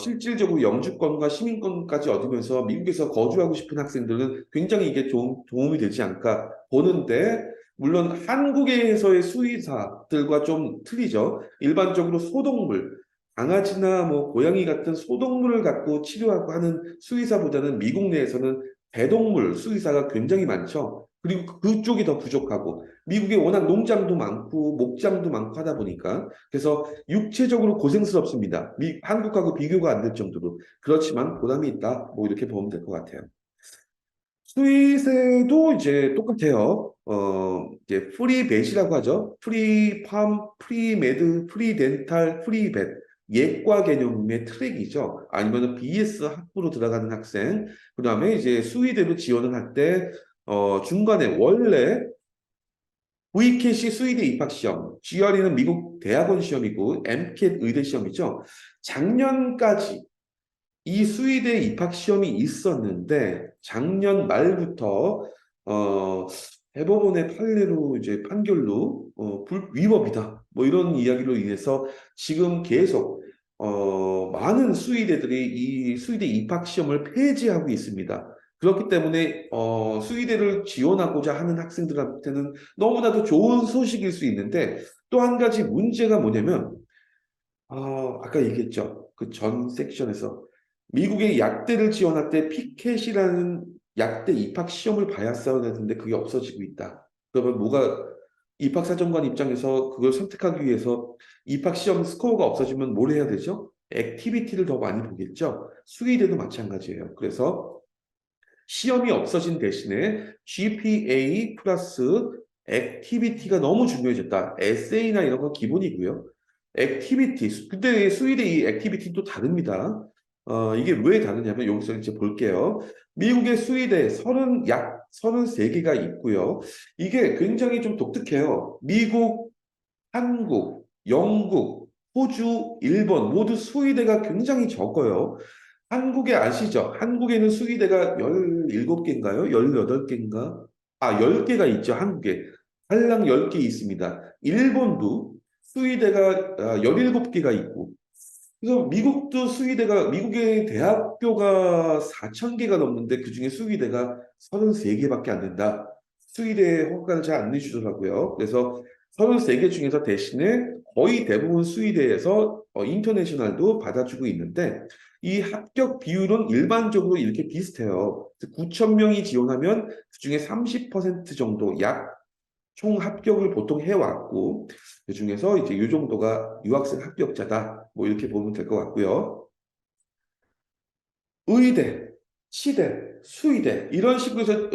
실질적으로 영주권과 시민권까지 얻으면서 미국에서 거주하고 싶은 학생들은 굉장히 이게 도움이 되지 않을까 보는데, 물론 한국에서의 수의사들과 좀 틀리죠. 일반적으로 소동물, 강아지나 뭐 고양이 같은 소동물을 갖고 치료하고 하는 수의사보다는 미국 내에서는 대동물 수의사가 굉장히 많죠. 그리고 그쪽이 더 부족하고 미국에 워낙 농장도 많고 목장도 많고 하다 보니까 그래서 육체적으로 고생스럽습니다. 한국하고 비교가 안 될 정도로. 그렇지만 보람이 있다. 뭐 이렇게 보면 될 것 같아요. 스윗에도 이제 똑같아요. 이제 프리벳이라고 하죠. 프리팜, 프리메드, 프리덴탈, 프리벳. 예과 개념의 트랙이죠. 아니면 BS 학부로 들어가는 학생. 그 다음에 이제 수의대로 지원을 할 때, 중간에 원래 VCAT 수의대 입학시험, GRE는 미국 대학원 시험이고, MCAT 의대 시험이죠. 작년까지 이 수의대 입학 시험이 있었는데 작년 말부터 대법원의 판례로 이제 판결로 위법이다 뭐 이런 이야기로 인해서 지금 계속 많은 수의대들이 이 수의대 입학 시험을 폐지하고 있습니다. 그렇기 때문에 수의대를 지원하고자 하는 학생들한테는 너무나도 좋은 소식일 수 있는데, 또 한 가지 문제가 뭐냐면 아까 얘기했죠. 그 전 섹션에서 미국의 약대를 지원할 때 피켓이라는 약대 입학 시험을 봐야 되는데 그게 없어지고 있다. 그러면 입학사정관 입장에서 그걸 선택하기 위해서 입학 시험 스코어가 없어지면 뭘 해야 되죠? 액티비티를 더 많이 보겠죠. 수의대도 마찬가지예요. 그래서 시험이 없어진 대신에 GPA 플러스 액티비티가 너무 중요해졌다. 에세이나 이런 건 기본이고요. 액티비티, 근데 수일의 이 액티비티도 다릅니다. 이게 왜 다르냐면 여기서 이제 볼게요. 미국의 수의대 약 33개가 있고요. 이게 굉장히 좀 독특해요. 미국, 한국, 영국, 호주, 일본 모두 수의대가 굉장히 적어요. 한국에 아시죠? 한국에는 수의대가 17개인가요? 18개인가? 10개가 있죠, 한국에. 한랑 10개 있습니다. 일본도 수의대가 17개가 있고, 그래서 미국도 미국의 대학교가 4천 개가 넘는데 그중에 수의대가 33개밖에 안 된다. 수의대 허가를 잘 안 내주더라고요. 그래서 33개 중에서 대신에 거의 대부분 수의대에서 인터내셔널도 받아주고 있는데 이 합격 비율은 일반적으로 이렇게 비슷해요. 9천 명이 지원하면 그중에 30% 정도 약 총 합격을 보통 해왔고 그중에서 이제 이 정도가 유학생 합격자다. 뭐 이렇게 보면 될 것 같고요. 의대, 치대, 수의대 이런 식으로 해서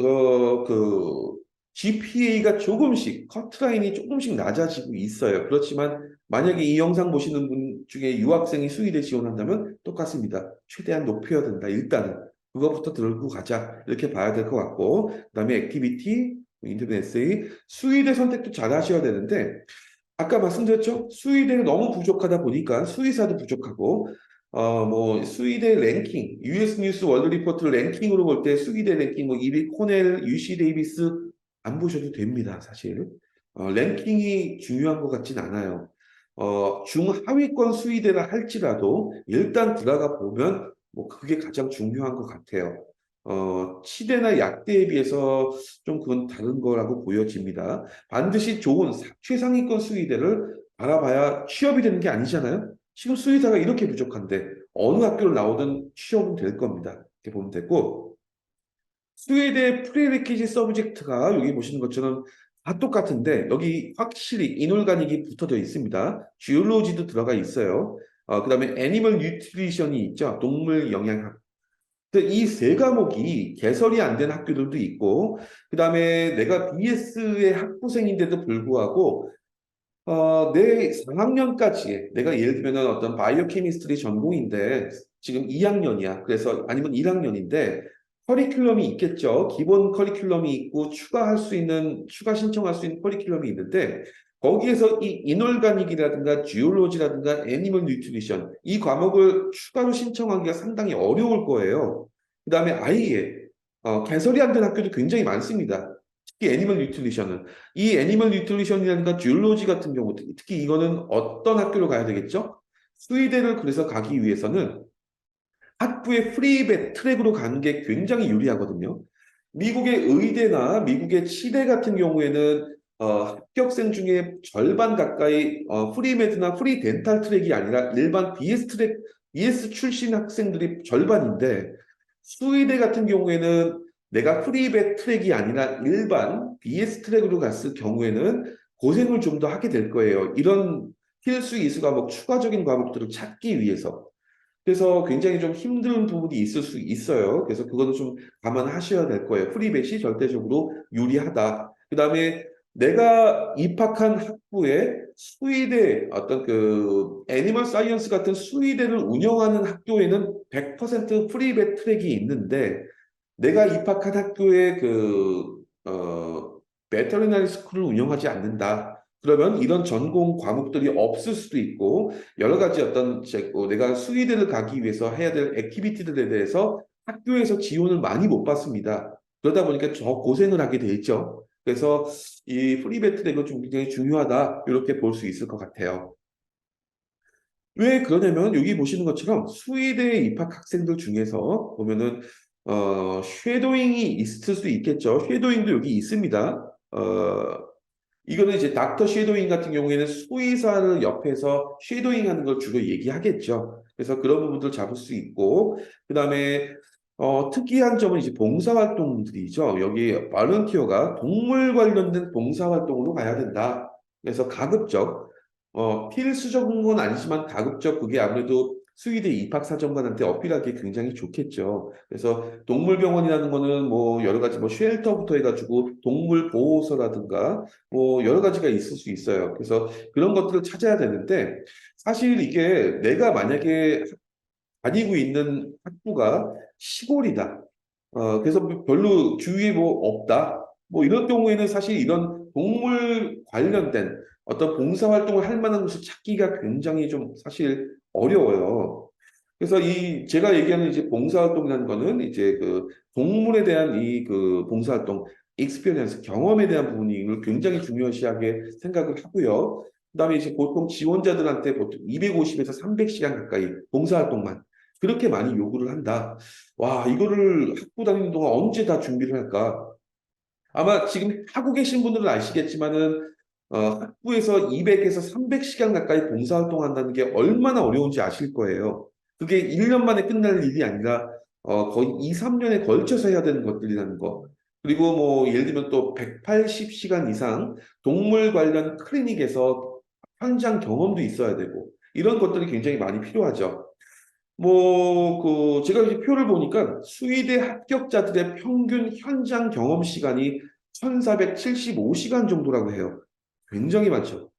그 GPA가 조금씩 커트라인이 조금씩 낮아지고 있어요. 그렇지만 만약에 이 영상 보시는 분 중에 유학생이 수의대 지원한다면 똑같습니다. 최대한 높여야 된다. 일단은 그거부터 들고 가자 이렇게 봐야 될 것 같고 그다음에 액티비티, 인터뷰 에세이, 수의대 선택도 잘 하셔야 되는데 아까 말씀드렸죠? 수의대가 너무 부족하다 보니까 수의사도 부족하고 뭐 수의대 랭킹, US 뉴스 월드 리포트 랭킹으로 볼 때 수의대 랭킹 뭐 1위 코넬, UC 데이비스 안 보셔도 됩니다, 사실. 랭킹이 중요한 것 같진 않아요. 중하위권 수의대라 할지라도 일단 들어가 보면 뭐 그게 가장 중요한 것 같아요. 치대나 약대에 비해서 좀 그건 다른 거라고 보여집니다. 반드시 좋은 최상위권 수의대를 알아봐야 취업이 되는 게 아니잖아요. 지금 수의사가 이렇게 부족한데 어느 학교를 나오든 취업은 될 겁니다. 이렇게 보면 되고 수의대 프리레퀴지 서브젝트가 여기 보시는 것처럼 다 똑같은데 여기 확실히 인올가닉이 붙어져 있습니다. 지올로지도 들어가 있어요. 그다음에 애니멀 뉴트리션이 있죠. 동물 영양학. 이 세 과목이 개설이 안 된 학교들도 있고, 그 다음에 내가 BS의 학부생인데도 불구하고, 내 4학년까지, 내가 예를 들면 어떤 바이오 케미스트리 전공인데, 지금 2학년이야. 그래서, 아니면 1학년인데, 커리큘럼이 있겠죠. 기본 커리큘럼이 있고, 추가 신청할 수 있는 커리큘럼이 있는데, 거기에서 이 이놀가닉이라든가 지올로지라든가 애니멀 뉴트리션 이 과목을 추가로 신청하기가 상당히 어려울 거예요. 그 다음에 아예 개설이 안 된 학교도 굉장히 많습니다. 특히 애니멀 뉴트리션은 이 애니멀 뉴트리션이라든가 듀올로지 같은 경우 특히 이거는 어떤 학교로 가야 되겠죠? 수의대를 그래서 가기 위해서는 학부의 프리베 트랙으로 가는 게 굉장히 유리하거든요. 미국의 의대나 미국의 치대 같은 경우에는 합격생 중에 절반 가까이 프리메드나 프리덴탈 트랙이 아니라 일반 BS 트랙, BS 출신 학생들이 절반인데 수의대 같은 경우에는 내가 프리베 트랙이 아니라 일반 BS 트랙으로 갔을 경우에는 고생을 좀 더 하게 될 거예요. 이런 필수 이수 과목, 추가적인 과목들을 찾기 위해서. 그래서 굉장히 좀 힘든 부분이 있을 수 있어요. 그래서 그거는 좀 감안하셔야 될 거예요. 프리벳이 절대적으로 유리하다. 그 다음에 내가 입학한 학부에 수의대 어떤 그 애니멀 사이언스 같은 수의대를 운영하는 학교에는 100% 프리벳 트랙이 있는데 내가 입학한 학교에 베터리너리 스쿨을 운영하지 않는다. 그러면 이런 전공 과목들이 없을 수도 있고 여러 가지 내가 수의대를 가기 위해서 해야 될 액티비티들에 대해서 학교에서 지원을 많이 못 받습니다. 그러다 보니까 저 고생을 하게 돼 있죠. 그래서 이 프리베트가 좀 굉장히 중요하다 이렇게 볼 수 있을 것 같아요. 왜 그러냐면 여기 보시는 것처럼 수의대에 입학 학생들 중에서 보면은 쉐도잉이 있을 수 있겠죠. 쉐도잉도 여기 있습니다. 이거는 이제 닥터 쉐도잉 같은 경우에는 수의사를 옆에서 쉐도잉 하는 걸 주로 얘기하겠죠. 그래서 그런 부분들 잡을 수 있고, 그 다음에 특이한 점은 이제 봉사활동들이죠. 여기 발런티어가 동물 관련된 봉사활동으로 가야 된다. 그래서 가급적 필수적인 건 아니지만 가급적 그게 아무래도 수의대 입학사정관한테 어필하기 굉장히 좋겠죠. 그래서 동물병원이라는 거는 뭐 여러 가지 뭐 쉘터부터 해가지고 동물 보호소라든가 뭐 여러 가지가 있을 수 있어요. 그래서 그런 것들을 찾아야 되는데 사실 이게 내가 만약에 다니고 있는 학부가 시골이다. 그래서 별로 주위에 뭐 없다. 뭐 이런 경우에는 사실 이런 동물 관련된 어떤 봉사활동을 할 만한 곳을 찾기가 굉장히 좀 사실 어려워요. 그래서 제가 얘기하는 이제 봉사활동이라는 거는 이제 그 동물에 대한 이 그 봉사활동, 익스피리언스, 경험에 대한 부분이 굉장히 중요시하게 생각을 하고요. 그다음에 이제 보통 지원자들한테 보통 250에서 300시간 가까이 봉사활동만 그렇게 많이 요구를 한다. 와, 이거를 학부 다니는 동안 언제 다 준비를 할까? 아마 지금 하고 계신 분들은 아시겠지만은 학부에서 200에서 300시간 가까이 봉사활동 한다는 게 얼마나 어려운지 아실 거예요. 그게 1년 만에 끝날 일이 아니라 거의 2, 3년에 걸쳐서 해야 되는 것들이라는 거. 그리고 뭐 예를 들면 또 180시간 이상 동물 관련 클리닉에서 현장 경험도 있어야 되고 이런 것들이 굉장히 많이 필요하죠. 제가 이제 표를 보니까 수의대 합격자들의 평균 현장 경험 시간이 1475시간 정도라고 해요. 굉장히 많죠.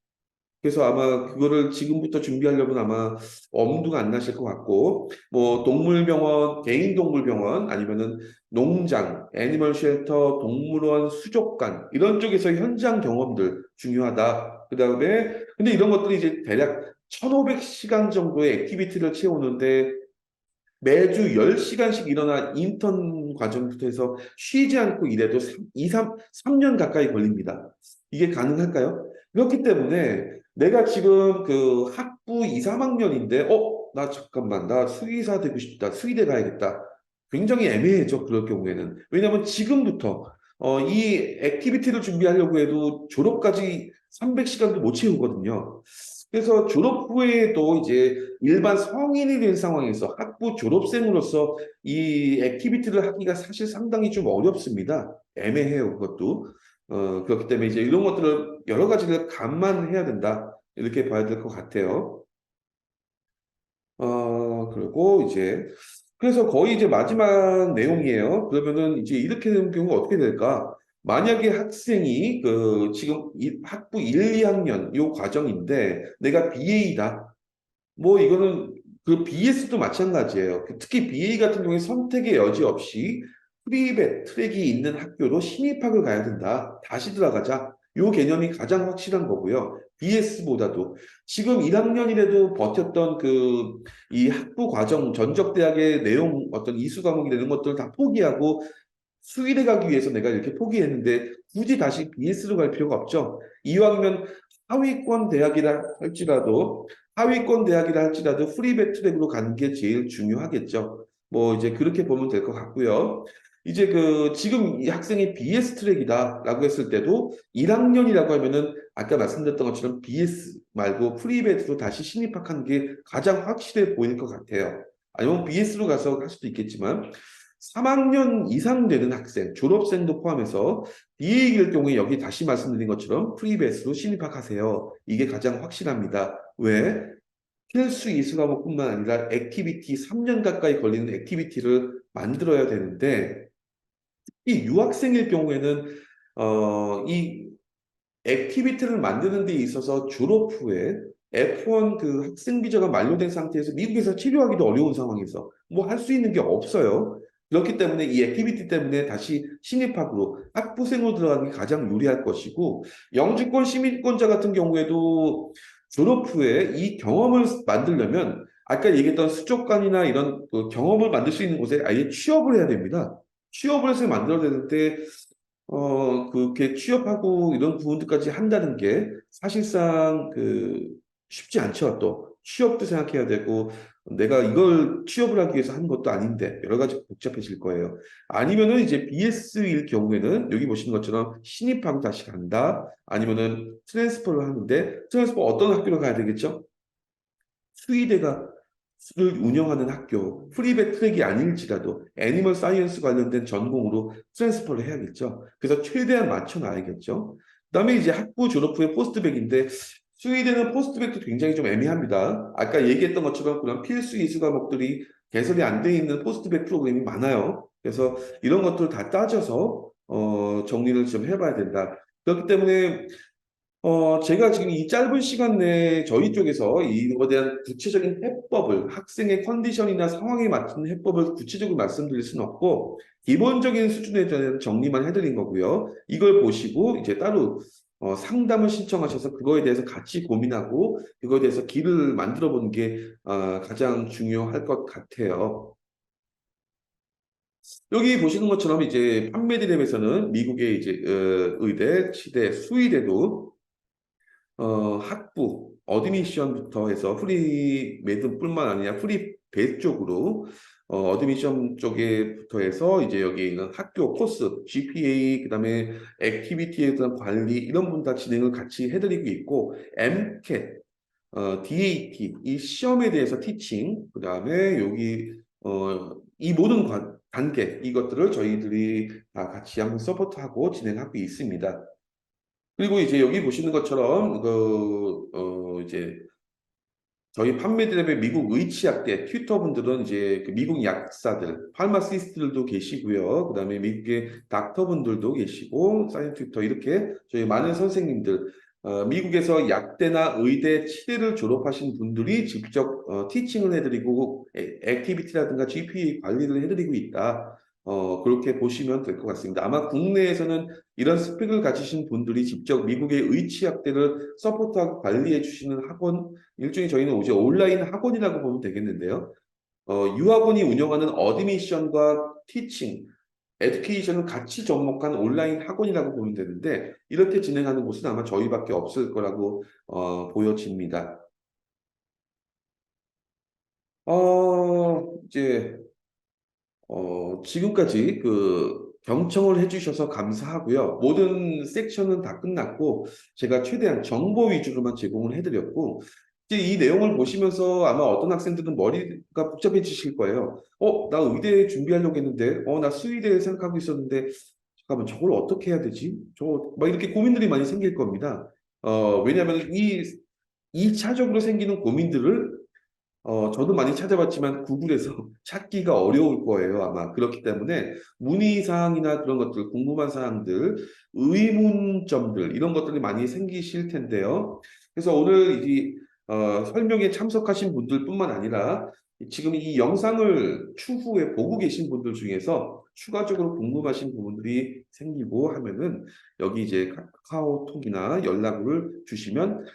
그래서 아마 그거를 지금부터 준비하려면 아마 엄두가 안 나실 것 같고, 뭐, 동물병원, 개인 동물병원, 아니면은 농장, 애니멀 쉘터, 동물원, 수족관, 이런 쪽에서 현장 경험들 중요하다. 그 다음에, 근데 이런 것들이 이제 대략 1500시간 정도의 액티비티를 채우는데 매주 10시간씩 일어나 인턴 과정부터 해서 쉬지 않고 일해도 3년 가까이 걸립니다. 이게 가능할까요? 그렇기 때문에 내가 지금 그 학부 2, 3학년인데, 나 잠깐만, 나 수의사 되고 싶다. 수의대 가야겠다. 굉장히 애매해져, 그럴 경우에는. 왜냐하면 지금부터 이 액티비티를 준비하려고 해도 졸업까지 300시간도 못 채우거든요. 그래서 졸업 후에도 이제 일반 성인이 된 상황에서 학부 졸업생으로서 이 액티비티를 하기가 사실 상당히 좀 어렵습니다. 애매해요, 그것도. 그렇기 때문에 이제 이런 것들을 여러 가지를 감안해야 된다. 이렇게 봐야 될 것 같아요. 그리고 이제, 그래서 거의 이제 마지막 내용이에요. 그러면은 이제 이렇게 되는 경우가 어떻게 될까? 만약에 학생이 지금 학부 1, 2학년 요 과정인데 내가 BA다. 뭐 이거는 그 BS도 마찬가지예요. 특히 BA 같은 경우에 선택의 여지 없이 프리벳 트랙이 있는 학교로 신입학을 가야 된다. 다시 들어가자. 요 개념이 가장 확실한 거고요. BS보다도 지금 1학년이라도 버텼던 이 학부 과정, 전적대학의 내용, 어떤 이수 과목이나 이런 것들을 다 포기하고 수의대 가기 위해서 내가 이렇게 포기했는데 굳이 다시 BS로 갈 필요가 없죠. 이왕이면 하위권 대학이라 할지라도 하위권 대학이라 할지라도 프리베 트랙으로 가는 게 제일 중요하겠죠. 뭐 이제 그렇게 보면 될 것 같고요. 이제 지금 이 학생이 BS 트랙이다라고 했을 때도 1학년이라고 하면은 아까 말씀드렸던 것처럼 BS 말고 프리베트로 다시 신입학하는 게 가장 확실해 보이는 것 같아요. 아니면 BS로 가서 할 수도 있겠지만 3학년 이상 되는 학생, 졸업생도 포함해서 BA일 경우에 여기 다시 말씀드린 것처럼 프리베스로 신입학하세요. 이게 가장 확실합니다. 왜? 필수 이수 과목뿐만 아니라 액티비티 3년 가까이 걸리는 액티비티를 만들어야 되는데 이 유학생일 경우에는 이 액티비티를 만드는 데 있어서 졸업 후에 F1 학생 비자가 만료된 상태에서 미국에서 치료하기도 어려운 상황에서 뭐 할 수 있는 게 없어요. 그렇기 때문에 이 액티비티 때문에 다시 신입학으로 학부생으로 들어가는 게 가장 유리할 것이고 영주권 시민권자 같은 경우에도 졸업 후에 이 경험을 만들려면 아까 얘기했던 수족관이나 이런 경험을 만들 수 있는 곳에 아예 취업을 해야 됩니다. 취업을 해서 만들어야 되는데 그렇게 취업하고 이런 부분들까지 한다는 게 사실상 쉽지 않죠. 또 취업도 생각해야 되고 내가 이걸 취업을 하기 위해서 하는 것도 아닌데 여러 가지 복잡해질 거예요. 아니면은 이제 BS일 경우에는 여기 보시는 것처럼 신입하고 다시 간다. 아니면은 트랜스퍼를 하는데 트랜스퍼 어떤 학교로 가야 되겠죠? 수의대가 를 운영하는 학교, 프리베 트랙이 아닐지라도 애니멀 사이언스 관련된 전공으로 트랜스퍼를 해야겠죠. 그래서 최대한 맞춰놔야겠죠. 그다음에 이제 학부 졸업 후에 포스트백인데 스웨덴은 포스트백도 굉장히 좀 애매합니다. 아까 얘기했던 것처럼 그런 필수 이수 과목들이 개설이 안 돼 있는 포스트백 프로그램이 많아요. 그래서 이런 것들을 다 따져서 정리를 좀 해봐야 된다. 그렇기 때문에 제가 지금 이 짧은 시간 내에 저희 쪽에서 이거에 대한 구체적인 해법을, 학생의 컨디션이나 상황에 맞춘 해법을 구체적으로 말씀드릴 수는 없고, 기본적인 수준에 대한 정리만 해드린 거고요. 이걸 보시고, 이제 따로 상담을 신청하셔서 그거에 대해서 같이 고민하고, 그거에 대해서 길을 만들어 보는 게 가장 중요할 것 같아요. 여기 보시는 것처럼 이제 판매 디램에서는 미국의 이제 의대, 치대, 수의대도 학부, 어드미션부터 해서 프리 매듭뿐만 아니라 프리 배 쪽으로 어드미션 쪽에부터 해서 이제 여기 있는 학교 코스, GPA, 그다음에 액티비티에 대한 관리 이런 분 다 진행을 같이 해드리고 있고 MCAT, DAT 이 시험에 대해서 티칭, 그다음에 여기 이 모든 단계 이것들을 저희들이 다 같이 한번 서포트하고 진행하고 있습니다. 그리고 이제 여기 보시는 것처럼 이제 저희 판매드랩의 미국 의치학대 튜터분들은 이제 그 미국 약사들, 파마시스트들도 계시고요. 그다음에 미국의 닥터분들도 계시고 사이언스 튜터 이렇게 저희 많은 선생님들 미국에서 약대나 의대 치대를 졸업하신 분들이 직접 티칭을 해드리고 액티비티라든가 GPA 관리를 해드리고 있다. 그렇게 보시면 될 것 같습니다. 아마 국내에서는 이런 스펙을 가지신 분들이 직접 미국의 의치학대를 서포트하고 관리해 주시는 학원, 일종의 저희는 이제 온라인 학원이라고 보면 되겠는데요. 유학원이 운영하는 어드미션과 티칭, 에듀케이션을 같이 접목한 온라인 학원이라고 보면 되는데 이렇게 진행하는 곳은 아마 저희밖에 없을 거라고 보여집니다. 이제 지금까지 그 경청을 해주셔서 감사하고요. 모든 섹션은 다 끝났고 제가 최대한 정보 위주로만 제공을 해드렸고 이제 이 내용을 보시면서 아마 어떤 학생들은 머리가 복잡해지실 거예요. 나 의대 준비하려고 했는데, 나 수의대 생각하고 있었는데, 잠깐만 저걸 어떻게 해야 되지? 저 막 이렇게 고민들이 많이 생길 겁니다. 왜냐하면 이 2차적으로 생기는 고민들을 저도 많이 찾아봤지만 구글에서 찾기가 어려울 거예요, 아마. 그렇기 때문에 문의사항이나 그런 것들, 궁금한 사항들, 의문점들, 이런 것들이 많이 생기실 텐데요. 그래서 오늘 이 설명에 참석하신 분들뿐만 아니라 지금 이 영상을 추후에 보고 계신 분들 중에서 추가적으로 궁금하신 부분들이 생기고 하면은 여기 이제 카카오톡이나 연락을 주시면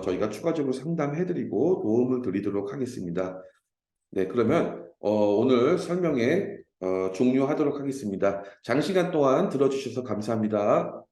저희가 추가적으로 상담해드리고 도움을 드리도록 하겠습니다. 네, 그러면 오늘 설명회 종료하도록 하겠습니다. 장시간 동안 들어주셔서 감사합니다.